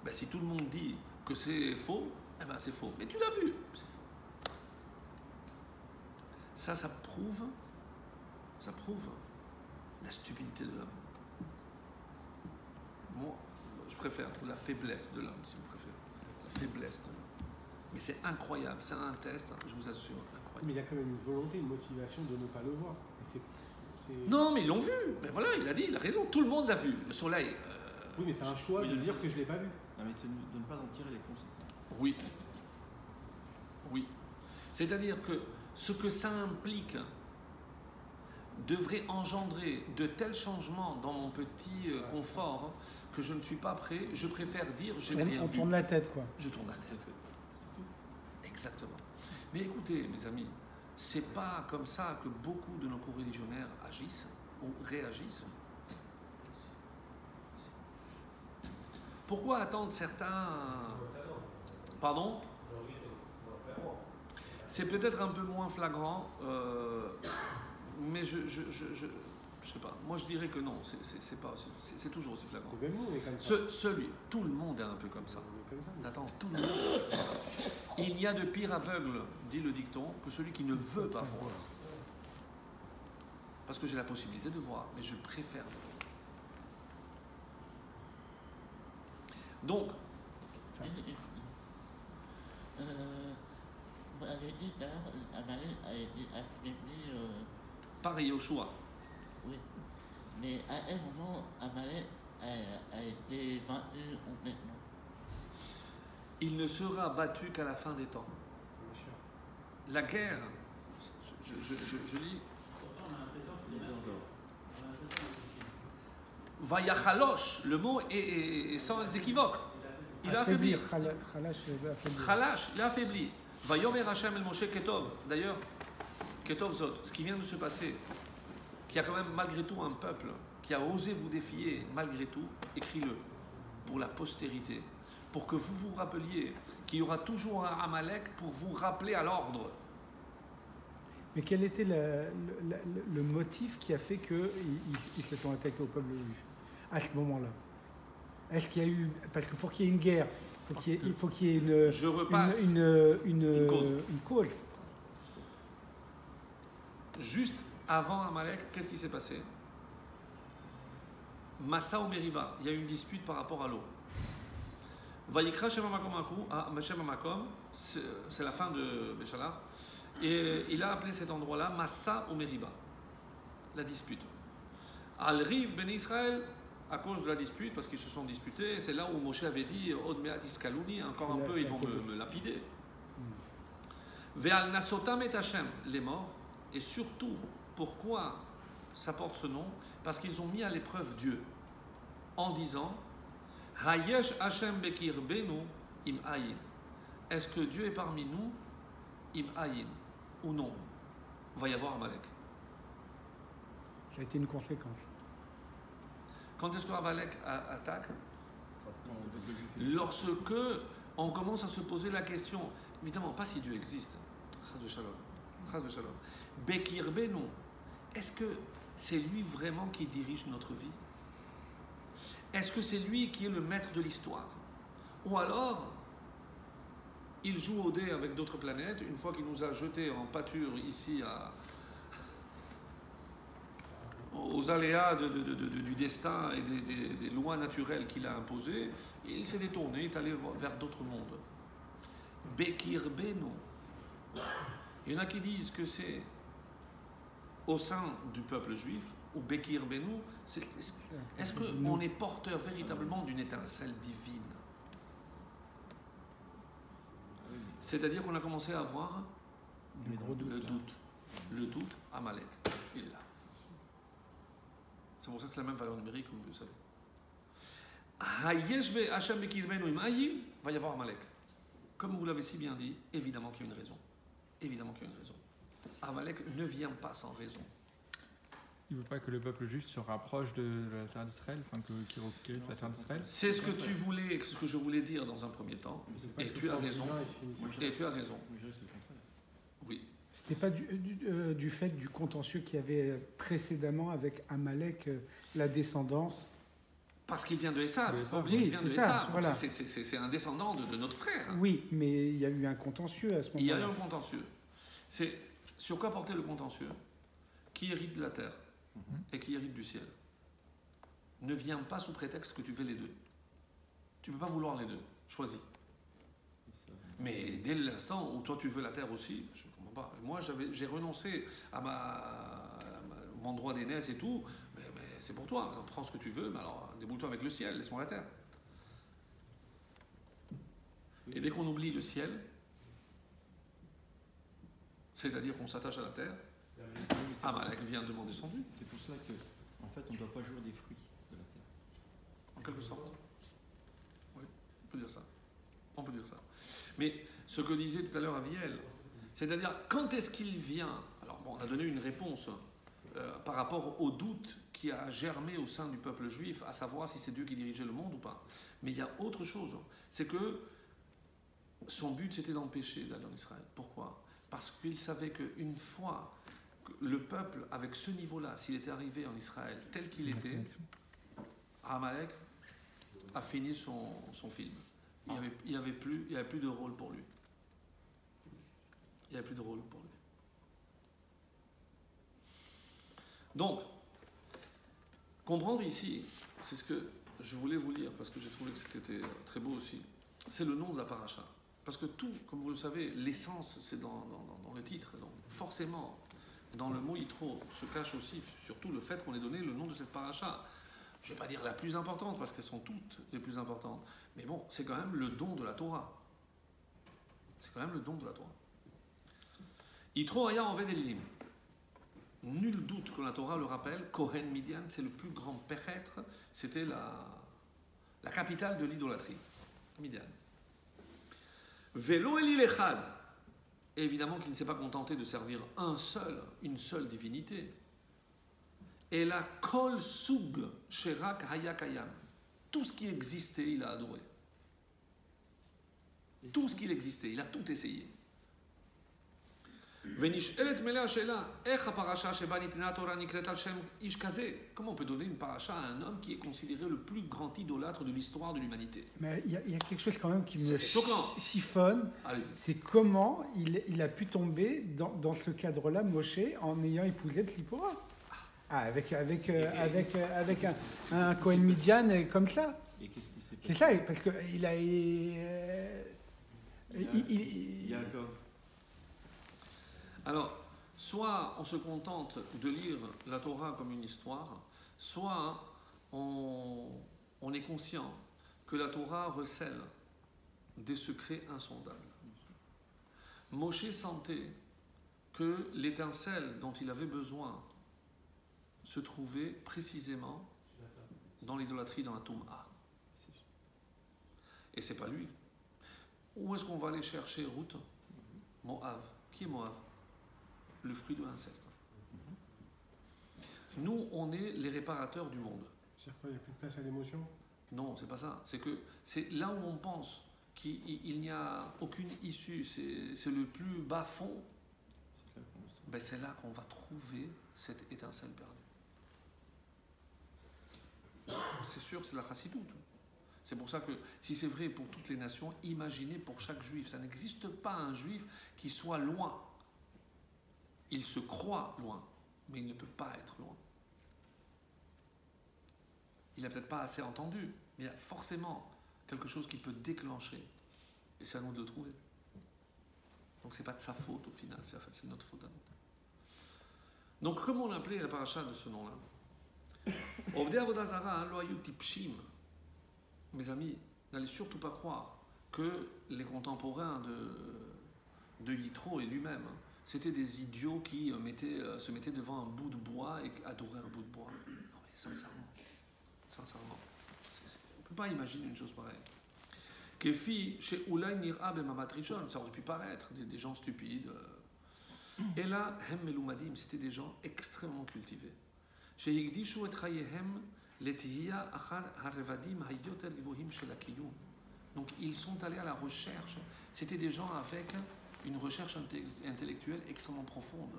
Ben, si tout le monde dit que c'est faux, eh ben c'est faux. Mais tu l'as vu, c'est faux. Ça prouve la stupidité de l'homme. Moi, je préfère la faiblesse de l'homme, si vous préférez. La faiblesse de l'homme. Mais c'est incroyable, c'est un test, je vous assure, incroyable. Mais il y a quand même une volonté, une motivation de ne pas le voir. Et non, mais ils l'ont vu. Mais voilà, il a dit, il a raison. Tout le monde l'a vu. Le soleil. Oui, mais c'est un choix de dire que je ne l'ai pas vu. Non, mais c'est de ne pas en tirer les conséquences. Oui. Oui. C'est-à-dire que ce que ça implique devrait engendrer de tels changements dans mon petit confort que je ne suis pas prêt. Je préfère dire je n'ai rien On vu. tourne la tête, quoi. Je tourne la tête. Exactement. Mais écoutez, mes amis, c'est pas comme ça que beaucoup de nos coreligionnaires agissent ou réagissent. Pourquoi attendre certains... Pardon ? C'est peut-être un peu moins flagrant, mais je sais pas. Moi, je dirais que non. C'est toujours aussi flagrant. Et même nous, on est comme ça. Tout le monde est un peu comme ça. On est comme ça. Attends, tout le monde est comme ça. Il n'y a de pire aveugle, dit le dicton, que celui qui ne veut pas voir. Parce que j'ai la possibilité de voir, mais je préfère voir. Donc, vous avez dit d'ailleurs, Amalek a été affaibli. par Yoshua. Oui. Mais à un moment, Amalek a été vaincu complètement. Il ne sera battu qu'à la fin des temps. La guerre, je lis, Vayachalosh, le mot est sans équivoque. Il a affaibli. Chalash, il a affaibli. Vayomer Hashem el Moshe Ketov. D'ailleurs, Ketov Zot, ce qui vient de se passer, qu'il y a quand même malgré tout un peuple qui a osé vous défier, malgré tout, écris-le pour la postérité, pour que vous vous rappeliez qu'il y aura toujours un Amalek pour vous rappeler à l'ordre. Mais quel était le motif qui a fait qu'ils se sont attaqués au peuple juif à ce moment-là? Est-ce qu'il y a eu... Parce que pour qu'il y ait une guerre, il faut qu'il y ait une cause. Juste avant Amalek, qu'est-ce qui s'est passé? Massa ou Meriva, il y a eu une dispute par rapport à l'eau. Vayikra Shem Hamakom, c'est la fin de Béchalar, et il a appelé cet endroit-là Massa ou Meriba, la dispute. Al-Riv Ben Israël, à cause de la dispute, parce qu'ils se sont disputés, c'est là où Moshe avait dit Od Me'at Iskalouni, encore un peu ils vont me lapider. Ve'al Nasotam et Hashem, les morts, et surtout, pourquoi ça porte ce nom? Parce qu'ils ont mis à l'épreuve Dieu, en disant Hayesh Hashem Bekir Benu Im Ayin. Est-ce que Dieu est parmi nous, Im Ayin, ou non? Va y avoir Amalek. Ça a été une conséquence. Quand est-ce que Amalek attaque? Lorsque on commence à se poser la question, évidemment, pas si Dieu existe, Chas de Shalom, Bekir Benu, est-ce que c'est lui vraiment qui dirige notre vie? Est-ce que c'est lui qui est le maître de l'histoire? Ou alors, il joue au dé avec d'autres planètes, une fois qu'il nous a jetés en pâture ici aux aléas du destin et des lois naturelles qu'il a imposées, il s'est détourné, il est allé vers d'autres mondes. Bekir Benu. Il y en a qui disent que c'est au sein du peuple juif, ou Bekir Benu, est-ce qu'on est porteur véritablement d'une étincelle divine? C'est-à-dire qu'on a commencé à avoir le doute. Le doute, Amalek, il est là. C'est pour ça que c'est la même valeur numérique, comme vous le savez. Hayeshbe Hashem Bekir Benu Im Ayin, va y avoir Amalek. Comme vous l'avez si bien dit, évidemment qu'il y a une raison. Évidemment qu'il y a une raison. Amalek ne vient pas sans raison. Il ne veut pas que le peuple juif se rapproche de la terre d'Israël, enfin qu'il reconquérisse la terre d'Israël. C'est ce que ce que je voulais dire dans un premier temps. Et tu as raison. Et tu as raison. Oui. C'était pas du fait du contentieux qu'il y avait précédemment avec Amalek, la descendance. Parce qu'il vient de Esav. Il faut oublier qu'il vient de Esav. Voilà. C'est un descendant de notre frère. Oui, mais il y a eu un contentieux à ce moment-là. Il y a eu un contentieux. C'est sur quoi porter le contentieux? Qui hérite de la terre et qui hérite du ciel? Ne viens pas sous prétexte que tu veux les deux. Tu ne peux pas vouloir les deux. Choisis. Mais dès l'instant où toi tu veux la terre aussi, je ne comprends pas. Moi j'ai renoncé à mon droit d'aînesse et tout, mais c'est pour toi. Prends ce que tu veux, mais alors débrouille-toi avec le ciel, laisse-moi la terre. Et dès qu'on oublie le ciel, c'est-à-dire qu'on s'attache à la terre, Amalek vient demander son dû. C'est pour cela que, en fait, on ne doit pas jouer des fruits de la terre. En quelque sorte. Oui, on peut dire ça. On peut dire ça. Mais ce que disait tout à l'heure Aviel, c'est-à-dire quand est-ce qu'il vient? Alors bon, on a donné une réponse par rapport au doute qui a germé au sein du peuple juif, à savoir si c'est Dieu qui dirigeait le monde ou pas. Mais il y a autre chose, c'est que son but c'était d'empêcher d'aller en Israël. Pourquoi? Parce qu'il savait qu'une fois que le peuple, avec ce niveau-là, s'il était arrivé en Israël tel qu'il était, Amalek a fini son film. Il n'y avait plus de rôle pour lui. Il n'y avait plus de rôle pour lui. Donc, comprendre ici, c'est ce que je voulais vous lire, parce que j'ai trouvé que c'était très beau aussi, c'est le nom de la paracha. Parce que tout, comme vous le savez, l'essence, c'est dans le titre. Donc, forcément, dans le mot Yitro se cache aussi, surtout le fait qu'on ait donné le nom de cette paracha. Je ne vais pas dire la plus importante, parce qu'elles sont toutes les plus importantes. Mais bon, c'est quand même le don de la Torah. C'est quand même le don de la Torah. Yitro Aya Oved Elim. Nul doute que la Torah le rappelle, Kohen Midian, c'est le plus grand péchêtre, c'était la capitale de l'idolâtrie. Midian. Velo Elil Echad. Évidemment qu'il ne s'est pas contenté de servir une seule divinité. Et la Kol Sug Sherak Hayakayam. Tout ce qui existait, il a adoré. Tout ce qu'il existait, il a tout essayé. Comment on peut donner une paracha à un homme qui est considéré le plus grand idolâtre de l'histoire de l'humanité? Mais il y a quelque chose quand même qui me choquant. chiffonne, c'est comment il a pu tomber dans ce cadre-là, Moshe, en ayant épousé Tzipora. Avec un Kohen Midian comme ça. Et qu'est-ce qui s'est passé? C'est ça, parce qu'il a... Yaakov. Alors, soit on se contente de lire la Torah comme une histoire, soit on est conscient que la Torah recèle des secrets insondables. Moshe sentait que l'étincelle dont il avait besoin se trouvait précisément dans l'idolâtrie, dans la Toum'a. Et c'est pas lui. Où est-ce qu'on va aller chercher Ruth? Moab. Qui est Moab? Le fruit de l'inceste. Nous, on est les réparateurs du monde. C'est-à-dire quoi, il n'y a plus de place à l'émotion? Non, c'est pas ça. C'est que c'est là où on pense qu'il n'y a aucune issue, c'est le plus bas fond. Ben, c'est là qu'on va trouver cette étincelle perdue. C'est sûr, c'est la chassidoute. C'est pour ça que, si c'est vrai pour toutes les nations, imaginez pour chaque juif. Ça n'existe pas un juif qui soit loin. Il se croit loin, mais il ne peut pas être loin. Il n'a peut-être pas assez entendu, mais il y a forcément quelque chose qui peut déclencher. Et c'est à nous de le trouver. Donc ce n'est pas de sa faute au final, c'est notre faute à nous. Donc comment on appelait la paracha de ce nom-là? Ovdei Avodah Zara lo hayu tipshim. Mes amis, n'allez surtout pas croire que les contemporains de Yitro et lui-même, c'était des idiots qui se mettaient devant un bout de bois et adoraient un bout de bois. Non mais sincèrement, on ne peut pas imaginer une chose pareille. Kefi chez Oulay Nir'a Bemamat Rishon, ça aurait pu paraître des gens stupides. Et là, Hem Melumadim, c'était des gens extrêmement cultivés. Chez Higdishu et Chayehem, Letihiya Achar Harevadim Hayoter Givohim Shel Akiyum. Donc ils sont allés à la recherche. C'était des gens avec une recherche intellectuelle extrêmement profonde.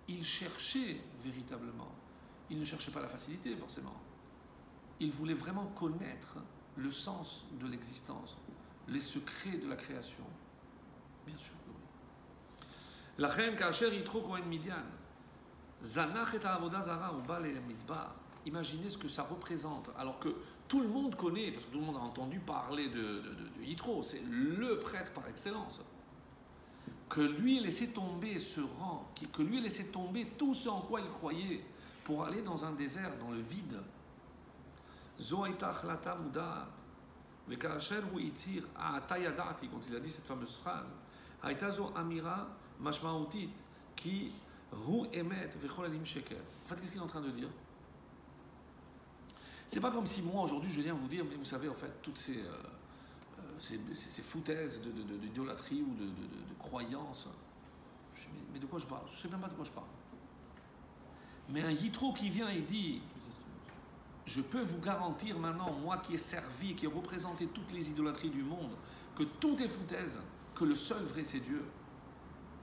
Ils cherchaient véritablement. Ils ne cherchaient pas la facilité, forcément. Ils voulaient vraiment connaître le sens de l'existence, les secrets de la création. Bien sûr que oui. Lachem Kacher Yitro Kohen Midian. Zanach et Avodah Zara ou Bal el Midbar. Imaginez ce que ça représente. Alors que tout le monde connaît, parce que tout le monde a entendu parler de Yitro, c'est le prêtre par excellence. Que lui ait laissé tomber ce rang, que lui ait laissé tomber tout ce en quoi il croyait, pour aller dans un désert, dans le vide. Zoaita achlata mudat, vekasher hu itzir ata yadati, quand il a dit cette fameuse phrase, haita zo amira mashmaoutit, qui Ru emet vechol alim sheker. En fait, qu'est-ce qu'il est en train de dire? C'est pas comme si moi aujourd'hui je viens vous dire, mais vous savez en fait toutes ces foutaises d'idolâtrie ou de croyances. Mais de quoi je parle? Je sais même pas de quoi je parle. Mais un Yitro qui vient et dit, je peux vous garantir maintenant, moi qui ai servi, qui ai représenté toutes les idolâtries du monde, que tout est foutaise, que le seul vrai c'est Dieu.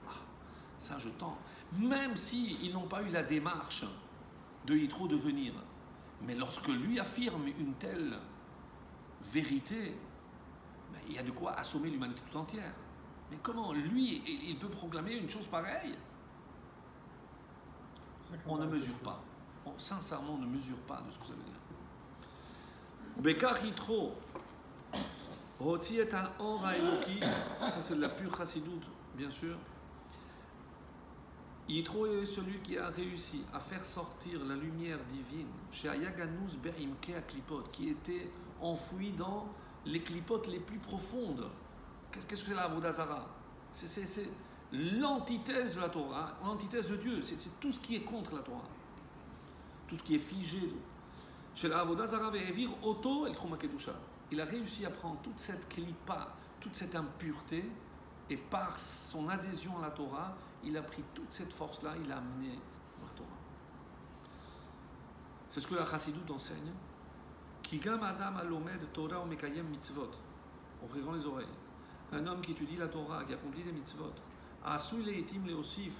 Ah, ça je tends. Même s'ils n'ont pas eu la démarche de Yitro de venir. Mais lorsque lui affirme une telle vérité, ben, il y a de quoi assommer l'humanité tout entière. Mais comment lui, il peut proclamer une chose pareille? On ne mesure pas. Sincèrement, on ne mesure pas de ce que ça veut dire. Bekar Yitro, Roti est un or à Eloki, ça c'est de la pure chassidoute, bien sûr. Yitro est celui qui a réussi à faire sortir la lumière divine chez Ayaganus Be'imke à Klipot, qui était enfoui dans les clipotes les plus profondes. Qu'est-ce que c'est la Avodah Zara? C'est l'antithèse de la Torah, l'antithèse de Dieu. C'est tout ce qui est contre la Torah. Tout ce qui est figé. Chez la Avodah Zara ve'evir oto el truma kedusha. Il a réussi à prendre toute cette klipa, toute cette impureté, et par son adhésion à la Torah, il a pris toute cette force-là, il l'a amené dans la Torah. C'est ce que la Chassidoute enseigne. Kigam adam alomed Torah o mekayem mitzvot. Ouvrez grand les oreilles. Un homme qui étudie la Torah, qui accomplit des mitzvot. Asui leitim leosif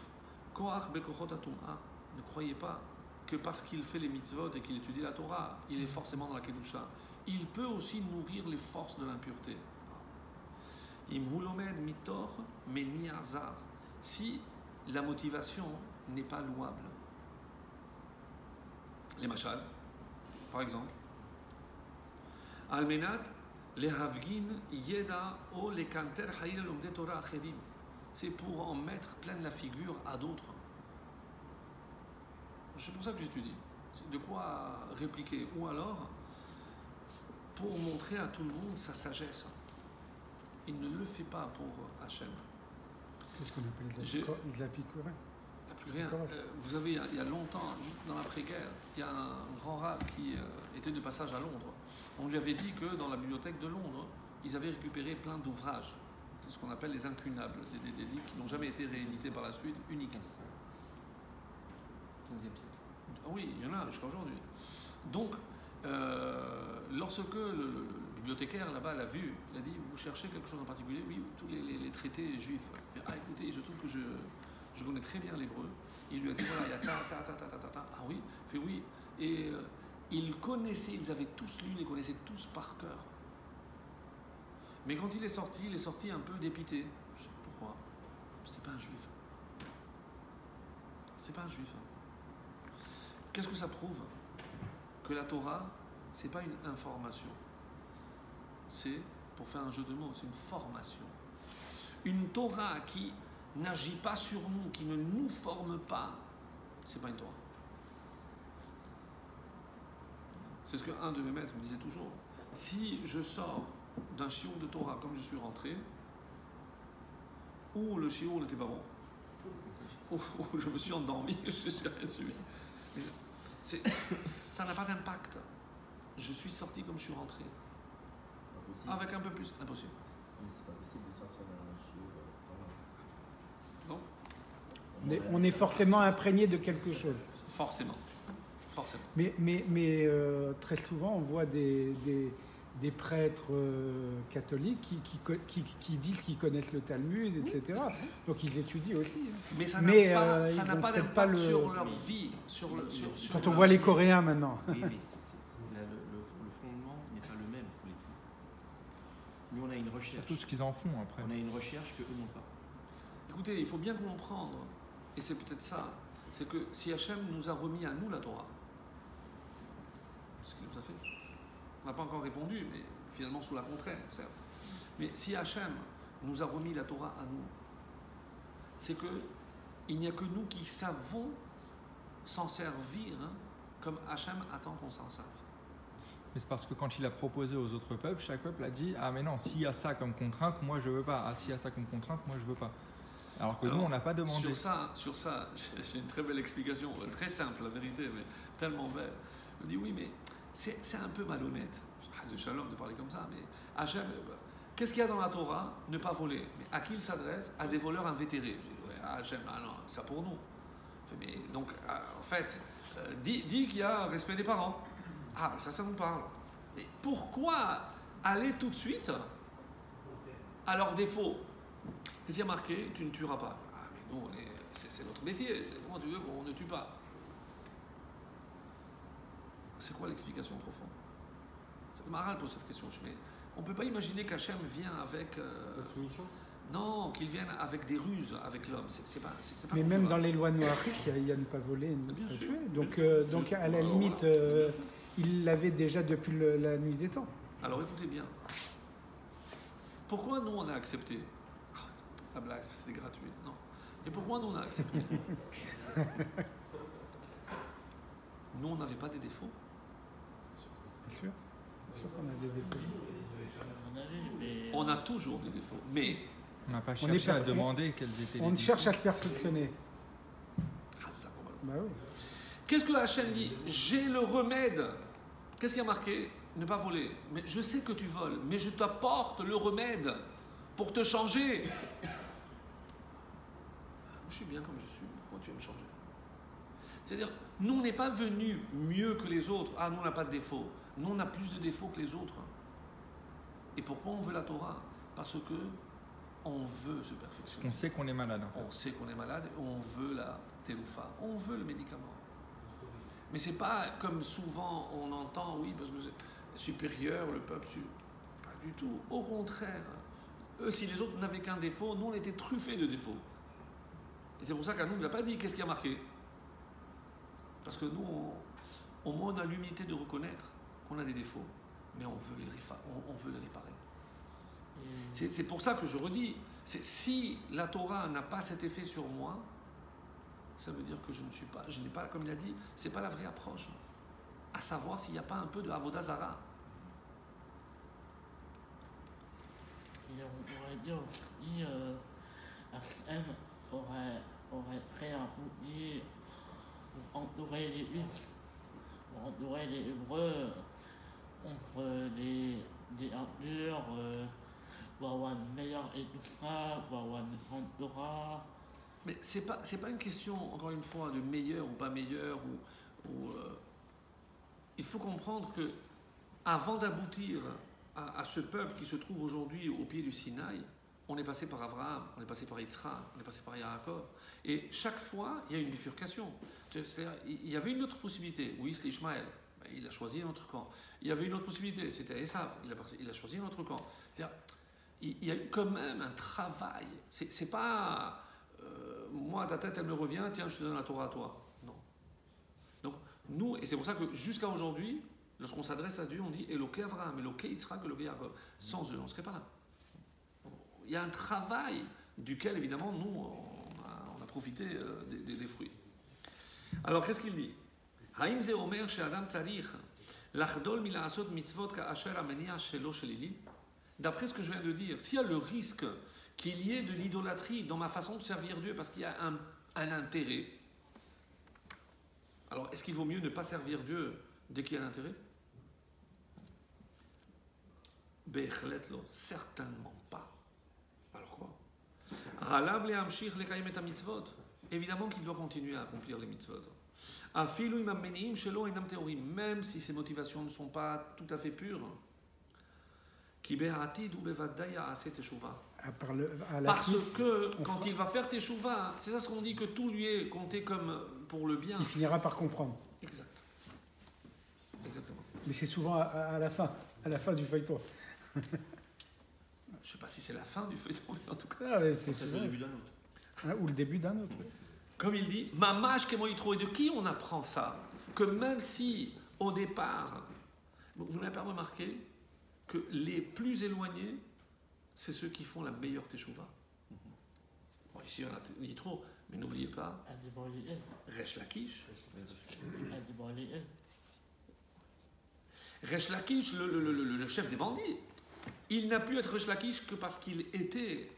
koach bekochot atum'a. Ne croyez pas que parce qu'il fait les mitzvot et qu'il étudie la Torah, il est forcément dans la kedusha. Il peut aussi nourrir les forces de l'impureté. Imhu lomed mitor meni hazar. Si la motivation n'est pas louable. Les machal, par exemple. Almenat lehavgin yeda o lekanter hayil lomde Torah acherim. C'est pour en mettre pleine la figure à d'autres. C'est pour ça que j'étudie. C'est de quoi répliquer. Ou alors, pour montrer à tout le monde sa sagesse. Il ne le fait pas pour Hachem. Qu'est-ce qu'on appelle de la picorée? La plus rien. Vous avez, il y a longtemps, juste dans l'après-guerre, il y a un grand rab qui était de passage à Londres. On lui avait dit que dans la bibliothèque de Londres, ils avaient récupéré plein d'ouvrages, ce qu'on appelle les incunables, des livres qui n'ont jamais été réédités par la suite, uniques. 15e siècle. Ah oui, il y en a jusqu'à aujourd'hui. Donc, lorsque le bibliothécaire là-bas l'a vu, il a dit, vous cherchez quelque chose en particulier? Oui, tous les traités juifs. Ah écoutez, je trouve que je connais très bien l'hébreu. Il lui a dit, voilà, il y a ta. Ah oui, fait oui. Et ils connaissaient, ils avaient tous lu, ils les connaissaient tous par cœur. Mais quand il est sorti un peu dépité. Je sais pourquoi. C'était pas un juif. C'est pas un juif. Qu'est-ce que ça prouve? Que la Torah, c'est pas une information. C'est, pour faire un jeu de mots, c'est une formation. Une Torah qui n'agit pas sur nous, qui ne nous forme pas, c'est pas une Torah. C'est ce qu'un de mes maîtres me disait toujours. Si je sors d'un shiur de Torah comme je suis rentré, ou le shiur n'était pas bon, ou je me suis endormi, je n'ai rien suivi. Ça n'a pas d'impact. Je suis sorti comme je suis rentré. Avec un peu plus, impossible. C'est pas possible de sortir d'un shiur sans. Non. On est forcément imprégné de quelque chose. Forcément. Mais très souvent, on voit des prêtres catholiques qui disent qu'ils connaissent le Talmud, etc. Donc ils étondent aussi. Mais ça n'a pas d'impact sur leur vie. Quand on voit les Coréens maintenant. Oui, mais le fondement n'est pas le même pour les tout. Nous, on a une recherche. Surtout ce qu'ils en font après. On a une recherche qu'eux n'ont pas. Écoutez, il faut bien comprendre, et c'est peut-être ça, c'est que si Hachem nous a remis à nous la Torah, ce qu'il nous a fait, on n'a pas encore répondu, mais finalement sous la contrainte, certes. Mais si Hachem nous a remis la Torah à nous, c'est qu'il n'y a que nous qui savons s'en servir comme Hachem attend qu'on s'en serve. Mais c'est parce que quand il a proposé aux autres peuples, chaque peuple a dit « Ah mais non, s'il y a ça comme contrainte, moi je veux pas. Ah s'il y a ça comme contrainte, moi je veux pas. » Alors que nous, on n'a pas demandé. Sur ça, j'ai une très belle explication, très simple, la vérité, mais tellement belle. Je me dis, oui, mais c'est un peu malhonnête. C'est Shalom de parler comme ça, mais Hachem, qu'est-ce qu'il y a dans la Torah? Ne pas voler. Mais à qui il s'adresse? À des voleurs invétérés. Je dis, ouais, Hachem, ah non, c'est ça pour nous. Mais donc, en fait, dis qu'il y a un respect des parents. Ah, mais ça nous parle. Mais pourquoi aller tout de suite à leurs défauts? Qu'est-ce qu'il y a marqué? Tu ne tueras pas. Ah, mais nous, c'est notre métier. Comment tu veux qu'on ne tue pas? C'est quoi l'explication profonde? C'est Maharal pose cette question. Mais on ne peut pas imaginer qu'Hachem vient avec. La soumission? Non, qu'il vienne avec des ruses avec l'homme. C'est pas mais même dans les lois noachiques, il y a ne pas voler, ne pas tuer. Donc à la limite, il l'avait déjà depuis la nuit des temps. Alors écoutez bien. Pourquoi nous on a accepté? La blague, c'était gratuit. Non. Et pourquoi nous on a accepté? Nous on n'avait pas des défauts. Bien sûr. Bien sûr qu'on a des défauts. On a toujours des défauts. Mais on n'a pas cherché à demander quels étaient les défauts. On cherche à se perfectionner. Ah, ça, bah oui. Qu'est-ce que Hachem dit? J'ai le remède. Qu'est-ce qu'il y a marqué? Ne pas voler. Mais je sais que tu voles, mais je t'apporte le remède pour te changer. Je suis bien comme je suis. Pourquoi tu veux me changer? C'est-à-dire, nous, on n'est pas venus mieux que les autres. Ah, nous, on n'a pas de défauts. Nous, on a plus de défauts que les autres. Et pourquoi on veut la Torah? Parce que on veut se perfectionner. On sait qu'on est malade. On sait qu'on est malade et on veut la teloufa. On veut le médicament. Mais c'est pas comme souvent on entend, oui, parce que c'est supérieur, le peuple, pas du tout. Au contraire, eux, si les autres n'avaient qu'un défaut, nous, on était truffés de défauts. Et c'est pour ça qu'à nous, on ne nous a pas dit qu'est-ce qui a marqué. Parce que nous, au moins, on a l'humilité de reconnaître qu'on a des défauts, mais on veut les réparer. C'est pour ça que je redis, si la Torah n'a pas cet effet sur moi, ça veut dire que je n'ai pas, comme il a dit, c'est pas la vraie approche. À savoir s'il n'y a pas un peu de Avodah Zara. Et on pourrait dire aussi, Hachem aurait créé un outil pour entourer les Hébreux contre des impurs, pour avoir une meilleure éducation, pour avoir une grande Torah. Mais c'est pas une question, encore une fois, de meilleur ou pas meilleur. Il faut comprendre que avant d'aboutir à ce peuple qui se trouve aujourd'hui au pied du Sinaï, on est passé par Abraham, on est passé par Yitzhak, on est passé par Yaakov. Et chaque fois, il y a une bifurcation. Il y avait une autre possibilité. Oui, c'est Ishmaël. Il a choisi un autre camp. Il y avait une autre possibilité. C'était Esav. Il a choisi un autre camp. C'est-à-dire, il y a eu quand même un travail. C'est pas... moi, ta tête, elle me revient, tiens, je te donne la Torah à toi. Non. Donc, nous, et c'est pour ça que jusqu'à aujourd'hui, lorsqu'on s'adresse à Dieu, on dit Eloké Avraham, Eloké Yitzhak, Eloké Yaakov. Sans eux, on ne serait pas là. Il y a un travail duquel, évidemment, nous, on a profité des fruits. Alors, qu'est-ce qu'il dit? Haïm ze omer she'adam tzarich lachdol mila'asot mitzvot ka'asher ameniach shelo shelili. D'après ce que je viens de dire, s'il y a le risque qu'il y ait de l'idolâtrie dans ma façon de servir Dieu parce qu'il y a un intérêt, alors est-ce qu'il vaut mieux ne pas servir Dieu dès qu'il y a un intérêt? Bechlet lo, certainement pas. Alors quoi? Halav le'amshich lekayem et mitzvot. Évidemment qu'il doit continuer à accomplir les mitzvot. Afilu imam meniim shelo enam teorim, même si ses motivations ne sont pas tout à fait pures. Parce que quand il va faire teshuva, c'est ça ce qu'on dit, que tout lui est compté comme pour le bien. Il finira par comprendre. Exact. Exactement. Mais c'est souvent à la fin du feuilleton. Je ne sais pas si c'est la fin du feuilleton, mais en tout cas. Ah, c'est le début d'un autre. Ou le début d'un autre. Comme il dit, Mamash Kemoitro, et de qui on apprend ça? Que même si au départ, vous n'avez pas remarqué que les plus éloignés, c'est ceux qui font la meilleure teshuva. Bon, ici on a Yitro, mais n'oubliez pas, Resh Lakish. Resh Lakish, le chef des bandits, il n'a pu être Resh Lakish que parce qu'il était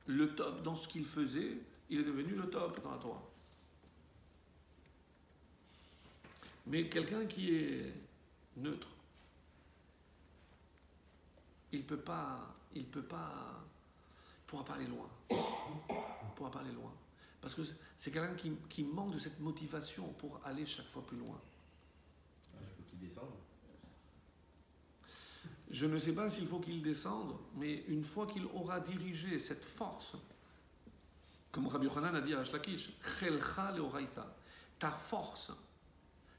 le top dans ce qu'il faisait, il est devenu le top dans la Torah. Mais quelqu'un qui est neutre, il pourra pas aller loin. Il pourra pas aller loin. Parce que c'est quelqu'un qui manque de cette motivation pour aller chaque fois plus loin. Il faut qu'il descende. Je ne sais pas s'il faut qu'il descende, mais une fois qu'il aura dirigé cette force, comme Rabbi Yochanan a dit à Ashlakish, Chelcha leoraita, ta force,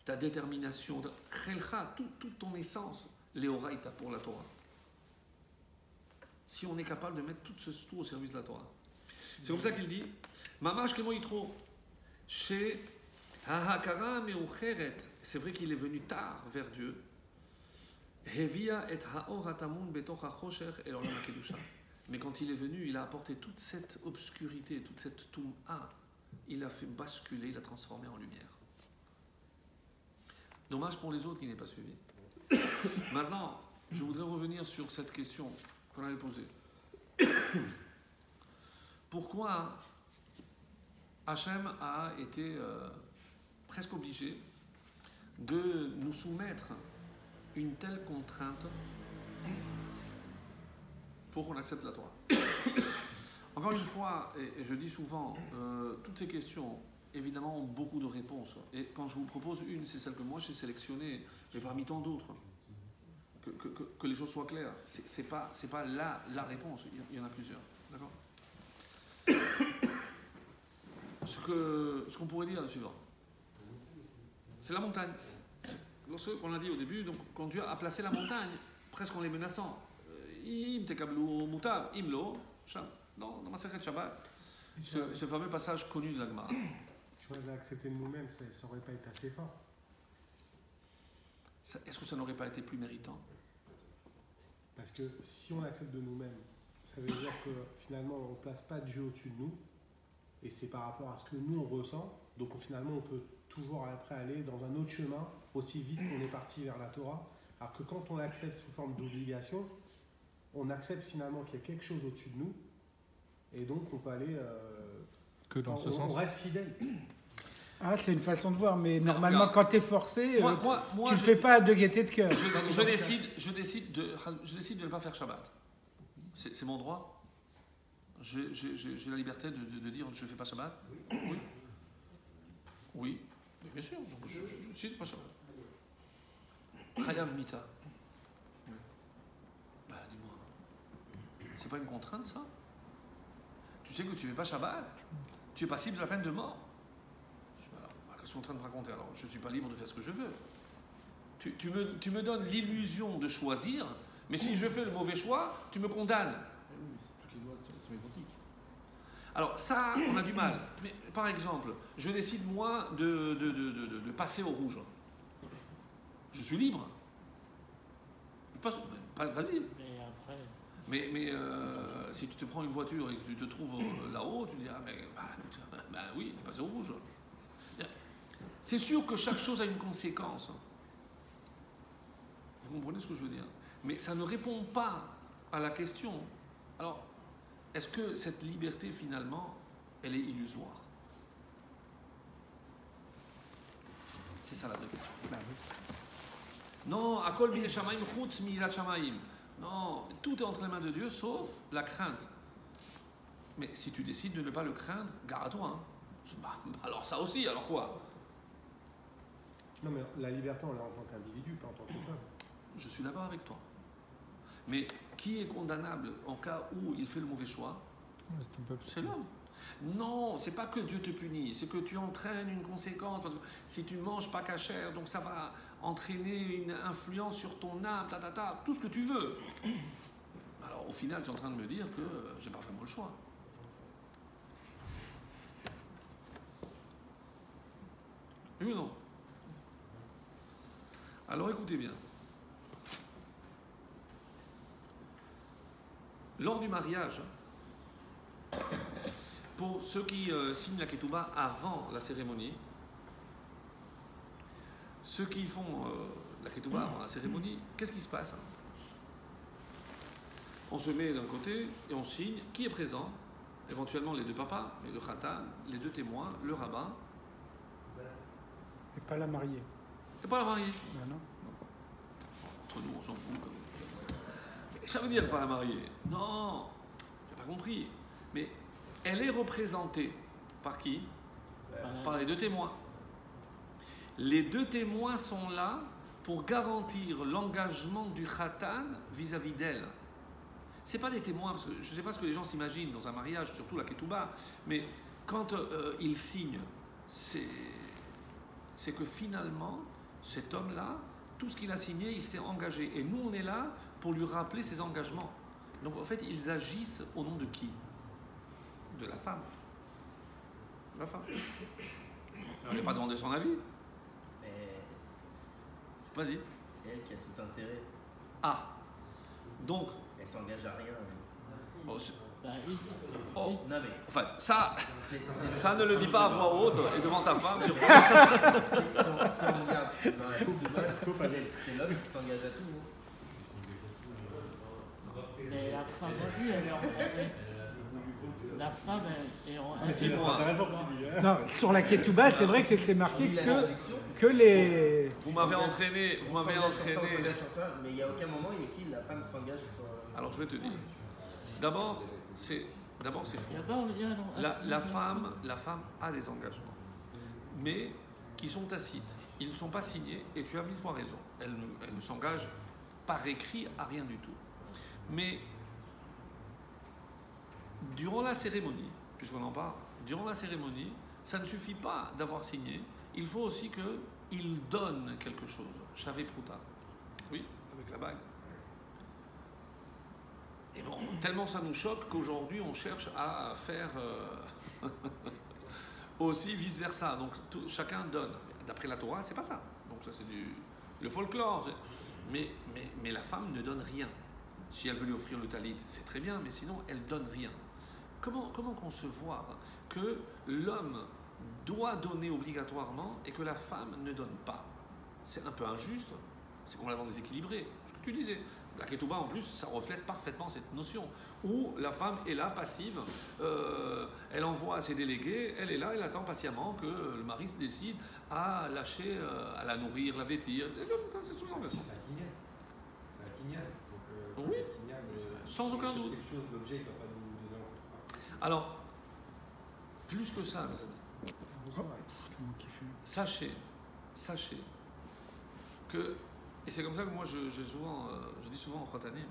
ta détermination, Chelcha, toute ton essence, leoraita pour la Torah. Si on est capable de mettre tout au service de la Torah. C'est comme ça qu'il dit, Mamash kemo yitro, chez Hahakara meucheret, c'est vrai qu'il est venu tard vers Dieu, Hevia et haor hatamun betoch hachosher el olam hakedusha. Mais quand il est venu, il a apporté toute cette obscurité, toute cette toum'a, il a fait basculer, il a transformé en lumière. Dommage pour les autres qui n'aient pas suivi. Maintenant, je voudrais revenir sur cette question qu'on avait posée. Pourquoi Hachem a été presque obligé de nous soumettre une telle contrainte pour qu'on accepte la Torah? Encore une fois, et je dis souvent, toutes ces questions, évidemment, ont beaucoup de réponses. Et quand je vous propose une, c'est celle que moi j'ai sélectionnée, mais parmi tant d'autres, que les choses soient claires. C'est pas la réponse, il y en a plusieurs. D'accord? Ce qu'on pourrait dire est le suivant. C'est la montagne. On l'a dit au début, donc quand Dieu a placé la montagne, presque en les menaçant, im tekablu mutab, imlo, dans Masechet Shabbat, ce fameux passage connu de la Gemara. Si on avait accepté de nous-mêmes, ça n'aurait pas été assez fort. Est-ce que ça n'aurait pas été plus méritant? Parce que si on accepte de nous-mêmes, ça veut dire que finalement on ne place pas Dieu au-dessus de nous, et c'est par rapport à ce que nous on ressent, donc finalement on peut toujours après aller dans un autre chemin aussi vite qu'on est parti vers la Torah, alors que quand on l'accepte sous forme d'obligation, on accepte finalement qu'il y a quelque chose au-dessus de nous, et donc on peut aller que dans ce sens. On reste fidèle. Ah, c'est une façon de voir, mais normalement, quand tu es forcé, moi, tu ne le fais pas de gaieté de cœur. Je décide de ne pas faire Shabbat. C'est mon droit. J'ai la liberté de dire je ne fais pas Shabbat. Oui. Oui, mais bien sûr. Donc je décide de ne pas Shabbat. Chayav Mita. Bah, dis-moi. C'est pas une contrainte, ça? Tu sais que tu ne fais pas Shabbat? Tu es passible de la peine de mort? Qu'est-ce qu'on est en train de me raconter? Alors, je ne suis pas libre de faire ce que je veux. Tu me donnes l'illusion de choisir, mais si je fais le mauvais choix, tu me condamnes. Oui, mais toutes les lois sont identiques. Alors, ça, on a du mal. Mais par exemple, je décide, moi, de passer au rouge. Je suis libre. Vas-y. Mais après. Mais si tu te prends une voiture et que tu te trouves là-haut, tu dis ah, oui, tu es passé au rouge. C'est sûr que chaque chose a une conséquence. Vous comprenez ce que je veux dire? Mais ça ne répond pas à la question. Alors, est-ce que cette liberté, finalement, elle est illusoire? C'est ça la vraie question. Non, Akol bine shamaim chutz mi'irat shamaim. Non, tout est entre les mains de Dieu, sauf la crainte. Mais si tu décides de ne pas le craindre, gare à toi. Alors ça aussi, alors quoi? Non, mais la liberté, on l'a en tant qu'individu, pas en tant que peuple. Je suis d'accord avec toi. Mais qui est condamnable en cas où il fait le mauvais choix? C'est l'homme. Non, c'est pas que Dieu te punit, c'est que tu entraînes une conséquence. Parce que si tu ne manges pas cachère, donc ça va entraîner une influence sur ton âme, tout ce que tu veux. Alors au final, tu es en train de me dire que j'ai pas vraiment le choix. Oui ou non? Alors écoutez bien. Lors du mariage, pour ceux qui signent la ketouba avant la cérémonie, ceux qui font la ketouba avant la cérémonie, qu'est-ce qui se passe? On se met d'un côté et on signe. Qui est présent? éventuellement les deux papas, mais le khatan, les deux témoins, le rabbin. Et pas la mariée. Et pas la mariée. Ben non. Entre nous, on s'en fout. Ça veut dire pas la mariée. Non, j'ai pas compris. Mais elle est représentée par qui? Par les deux témoins. Les deux témoins sont là pour garantir l'engagement du khatan vis-à-vis d'elle. C'est pas des témoins, parce que je sais pas ce que les gens s'imaginent dans un mariage, surtout la ketouba, mais quand ils signent, c'est que finalement, cet homme-là, tout ce qu'il a signé, il s'est engagé. Et nous, on est là pour lui rappeler ses engagements. Donc en fait, ils agissent au nom de qui? De la femme. De la femme. On n'a pas demandé son avis. Mais Vas-y. c'est elle qui a tout intérêt. Ah. Donc. Elle s'engage à rien. Oh, Bah, oui. oh. Non mais. Enfin, ça, C'est- ça ne le dis pas à voix haute et devant ta femme. Surtout. Si on regarde dans la coupe de base, c'est l'homme qui s'engage à tout. hein. Mais la femme aussi, la femme est en. Mais c'est Dis-moi. intéressant ce qu'il dit. Hein. Non, sur la Ketouba, c'est vrai que c'est marqué Oui, la traduction, que les. Vous m'avez entraîné. Vous on m'avez s'engage sur ça, on entraîné. s'engage sur ça, mais il n'y a aucun moment il écrit la femme s'engage sur. Alors je vais te dire. D'abord, c'est faux. Il n'y a pas on dirait, non, La femme a des engagements, mais qui sont tacites. Ils ne sont pas signés, et tu as 1000 fois raison. Elle ne s'engage par écrit à rien du tout. Mais durant la cérémonie, puisqu'on en parle, durant la cérémonie, ça ne suffit pas d'avoir signé. Il faut aussi qu'il donne quelque chose. Chavé Prouta. Oui, avec la bague. Et bon, tellement ça nous choque qu'aujourd'hui on cherche à faire aussi vice-versa. Donc chacun donne. D'après la Torah, c'est pas ça. Donc ça c'est le folklore. Mais la femme ne donne rien. Si elle veut lui offrir le talit, c'est très bien, mais sinon elle donne rien. Comment concevoir que l'homme doit donner obligatoirement et que la femme ne donne pas? C'est un peu injuste. C'est complètement déséquilibré. Ce que tu disais. La ketouba, en plus, ça reflète parfaitement cette notion, où la femme est là, passive, elle envoie à ses délégués, elle est là, elle attend patiemment que le mari se décide à lâcher, à la nourrir, la vêtir, c'est tout simplement. C'est un kinyan. C'est un kinyan. Donc, Oui, un kinyan, sans aucun doute. Quelque chose, l'objet, il ne va pas nous donner en contrepartie. Alors, plus que ça, mes amis, C'est moi qui fais. sachez que, et c'est comme ça que moi je dis souvent en Khotanim,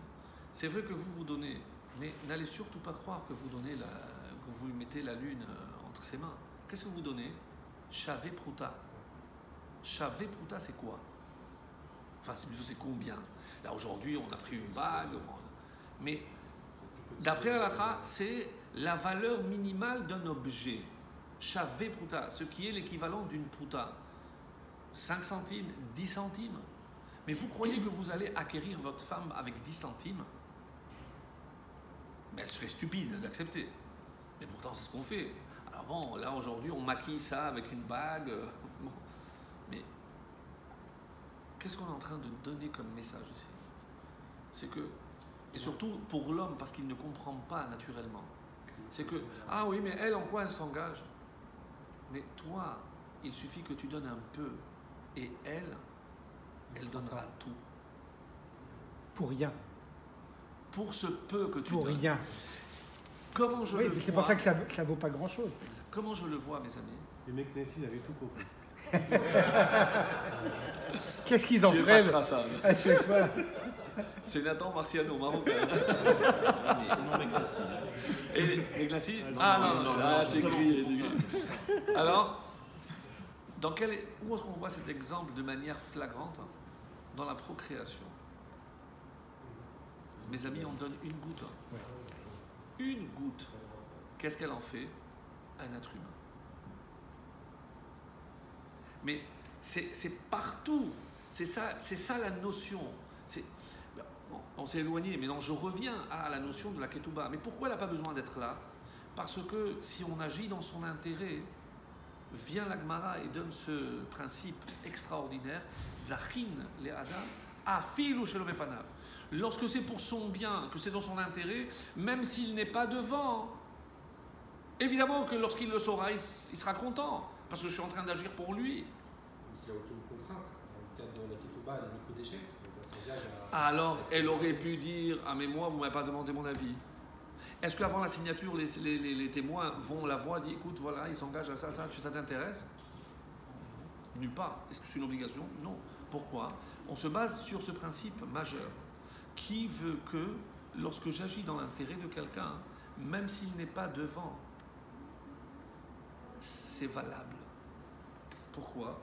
c'est vrai que vous donnez, mais n'allez surtout pas croire que vous donnez que vous mettez la lune entre ses mains. Qu'est-ce que vous donnez? Chavé Prouta. Chavé Prouta, c'est quoi? Enfin, c'est combien? Là, aujourd'hui, on a pris une bague, mais d'après l'Halakha, c'est la valeur minimale d'un objet. Chavé Prouta, ce qui est l'équivalent d'une Prouta. 5 centimes, 10 centimes. Mais vous croyez que vous allez acquérir votre femme avec 10 centimes? Mais elle serait stupide d'accepter. Mais pourtant, c'est ce qu'on fait. Alors bon, là, aujourd'hui, on maquille ça avec une bague. Bon. Mais qu'est-ce qu'on est en train de donner comme message ici? C'est que, et surtout pour l'homme, parce qu'il ne comprend pas naturellement, c'est que, ah oui, mais elle, en quoi elle s'engage? Mais toi, il suffit que tu donnes un peu, et elle donnera tout. Pour rien. Pour ce peu que tu Pour donnes. rien. Comment je Oui, le mais vois? c'est pour ça que ça vaut pas grand-chose. Comment je le vois, mes amis? Les mecs Nessis avaient tout compris. Qu'est-ce qu'ils en Tu prennent effaceras ça. à chaque fois? C'est Nathan Marciano, marocain. Non, mais classique. Et les glacis? Ah non, là, tu écris. Alors, où est-ce qu'on voit cet exemple de manière flagrante? Dans la procréation. Mes amis, on donne une goutte. Une goutte. Qu'est-ce qu'elle en fait? Un être humain. Mais c'est partout. C'est ça la notion. On s'est éloigné, mais non, je reviens à la notion de la ketouba. Mais pourquoi elle n'a pas besoin d'être là? Parce que si on agit dans son intérêt, vient la Gemara et donne ce principe extraordinaire, Zachin le Adam, Afilu shelo befanav. Lorsque c'est pour son bien, que c'est dans son intérêt, même s'il n'est pas devant, Évidemment que lorsqu'il le saura, il sera content, parce que je suis en train d'agir pour lui. Même s'il n'y a aucune contrainte, dans le cadre de la Ketouba, elle est micro-d'échec, donc elle s'engage à... Alors, elle aurait pu dire, ah mais moi, vous ne m'avez pas demandé mon avis. Est-ce qu'avant la signature, les témoins vont la voir et disent, écoute, voilà, il s'engage à ça, ça t'intéresse? Nulle part. Est-ce que c'est une obligation? Non. Pourquoi? On se base sur ce principe majeur qui veut que lorsque j'agis dans l'intérêt de quelqu'un, même s'il n'est pas devant, c'est valable. Pourquoi?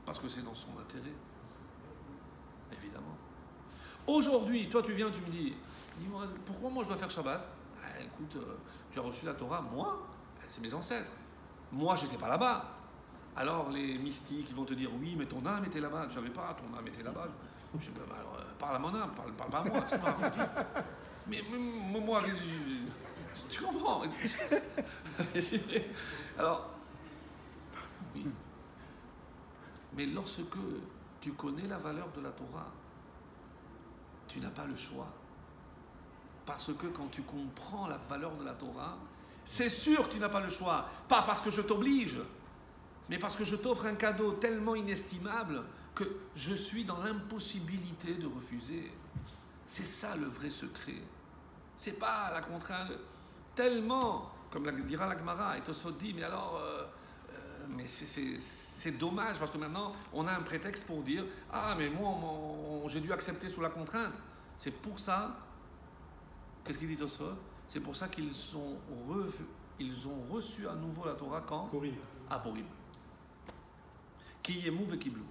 Parce que c'est dans son intérêt. Évidemment. Aujourd'hui, toi tu viens, tu me dis, pourquoi moi je dois faire Shabbat? Ah, écoute, tu as reçu la Torah, moi, c'est mes ancêtres. Moi, j'étais pas là-bas. Alors les mystiques, ils vont te dire, oui, mais ton âme était là-bas. Tu savais pas, ton âme était là-bas. Je dis, alors, parle à mon âme, parle pas à moi. Mais moi, tu comprends? Alors, oui. Mais lorsque tu connais la valeur de la Torah, tu n'as pas le choix. Parce que quand tu comprends la valeur de la Torah, c'est sûr que tu n'as pas le choix. Pas parce que je t'oblige, mais parce que je t'offre un cadeau tellement inestimable que je suis dans l'impossibilité de refuser. C'est ça le vrai secret. C'est pas la contrainte. Tellement, comme dira la Gemara, et Tosfot dit, mais alors, mais c'est dommage parce que maintenant, on a un prétexte pour dire, ah, mais moi, j'ai dû accepter sous la contrainte. C'est pour ça, qu'est-ce qu'il dit Tosfot? C'est pour ça qu'ils ont reçu à nouveau la Torah quand? Purim. À Purim. Qui est mouve et qui blou.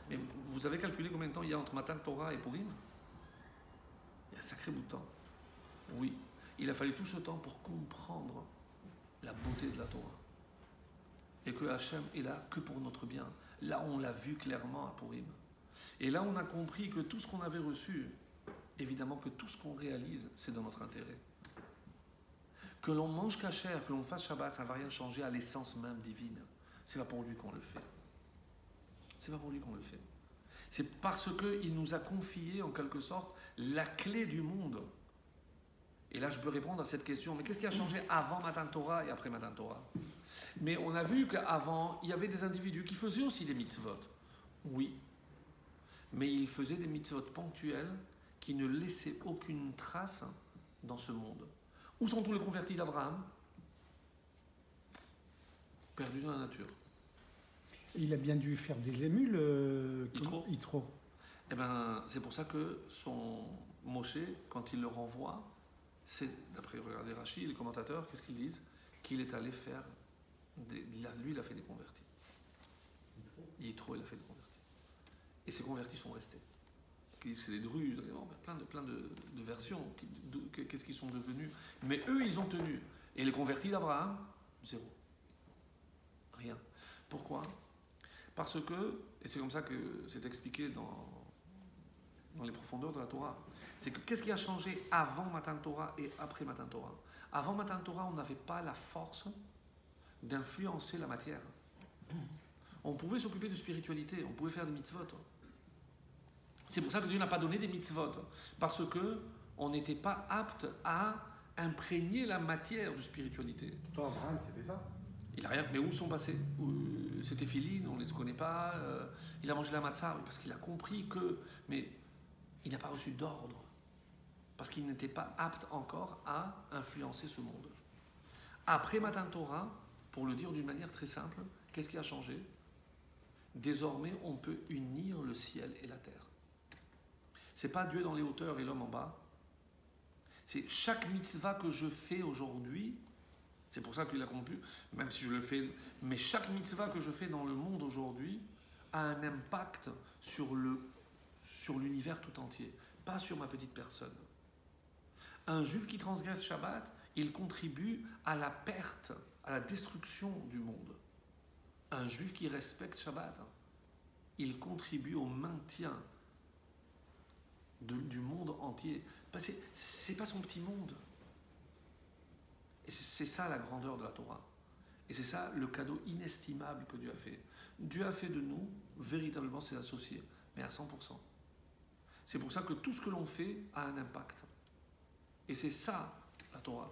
Mais vous avez calculé combien de temps il y a entre Matan Torah et Purim? Il y a un sacré bout de temps. Oui. Il a fallu tout ce temps pour comprendre la beauté de la Torah. Et que Hachem est là que pour notre bien. Là, on l'a vu clairement à Purim. Et là, on a compris que tout ce qu'on avait reçu, évidemment que tout ce qu'on réalise, c'est dans notre intérêt. Que l'on mange kasher, que l'on fasse Shabbat, ça ne va rien changer à l'essence même divine. C'est pas pour lui qu'on le fait. C'est pas pour lui qu'on le fait. C'est parce qu'il nous a confié, en quelque sorte, la clé du monde. Et là, je peux répondre à cette question. Mais qu'est-ce qui a changé avant Matan Torah et après Matan Torah? Mais on a vu qu'avant, il y avait des individus qui faisaient aussi des mitzvot. Oui. Mais ils faisaient des mitzvot ponctuels qui ne laissaient aucune trace dans ce monde. Où sont tous les convertis d'Abraham? Perdus dans la nature. Il a bien dû faire des émules, Yitro. Eh bien, c'est pour ça que son Moshe, quand il le renvoie, c'est, d'après regardez Rashi, les commentateurs, qu'est-ce qu'ils disent? Qu'il est allé faire, lui il a fait des convertis. Yitro, il a fait des convertis. Et ces convertis sont restés. C'est des drus, plein de versions, qu'est-ce qu'ils sont devenus. Mais eux, ils ont tenu. Et les convertis d'Abraham, zéro. Rien. Pourquoi? Parce que, et c'est comme ça que c'est expliqué dans les profondeurs de la Torah, c'est que qu'est-ce qui a changé avant Matan Torah et après Matan Torah? Avant Matan Torah, on n'avait pas la force d'influencer la matière. On pouvait s'occuper de spiritualité, on pouvait faire des mitzvot. C'est pour ça que Dieu n'a pas donné des mitzvot, parce qu'on n'était pas apte à imprégner la matière de spiritualité. Toi, Abraham, c'était ça? Il a rien. Mais où sont passés? C'était Philine, on ne les connaît pas. Il a mangé la matzah, parce qu'il a compris que... Mais il n'a pas reçu d'ordre, parce qu'il n'était pas apte encore à influencer ce monde. Après Matan Torah, pour le dire d'une manière très simple, qu'est-ce qui a changé? Désormais, on peut unir le ciel et la terre. C'est pas Dieu dans les hauteurs et l'homme en bas. C'est chaque mitzvah que je fais aujourd'hui. C'est pour ça qu'il a compris, même si je le fais, mais chaque mitzvah que je fais dans le monde aujourd'hui a un impact sur l'univers tout entier, pas sur ma petite personne. Un juif qui transgresse Shabbat, il contribue à la perte, à la destruction du monde. Un juif qui respecte Shabbat, il contribue au maintien du monde entier. C'est pas son petit monde. Et c'est ça la grandeur de la Torah. Et c'est ça le cadeau inestimable que Dieu a fait. Dieu a fait de nous, véritablement, ses associés, mais à 100%. C'est pour ça que tout ce que l'on fait a un impact. Et c'est ça, la Torah.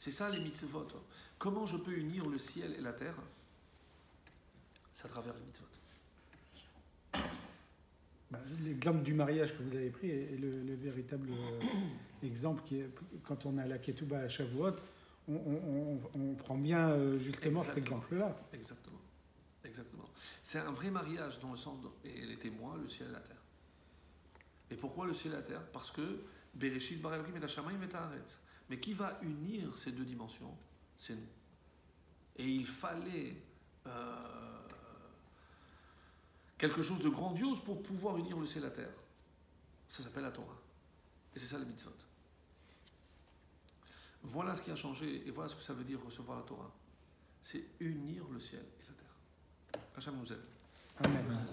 C'est ça les mitzvot. Comment je peux unir le ciel et la terre? C'est à travers les mitzvot. L'exemple du mariage que vous avez pris est le véritable exemple qui est, quand on a la Ketouba à Shavuot, on prend bien justement cet exemple-là. Exactement. Exactement. C'est un vrai mariage dans le sens et les témoins, le ciel et la terre. Et pourquoi le ciel et la terre? Parce que Bereshit bara Elokim et Hashamayim et Haaretz. Mais qui va unir ces deux dimensions? C'est nous. Et il fallait quelque chose de grandiose pour pouvoir unir le ciel et la terre. Ça s'appelle la Torah. Et c'est ça le mitzvot. Voilà ce qui a changé et voilà ce que ça veut dire recevoir la Torah. C'est unir le ciel et la terre. Hachem nous aide. Amen.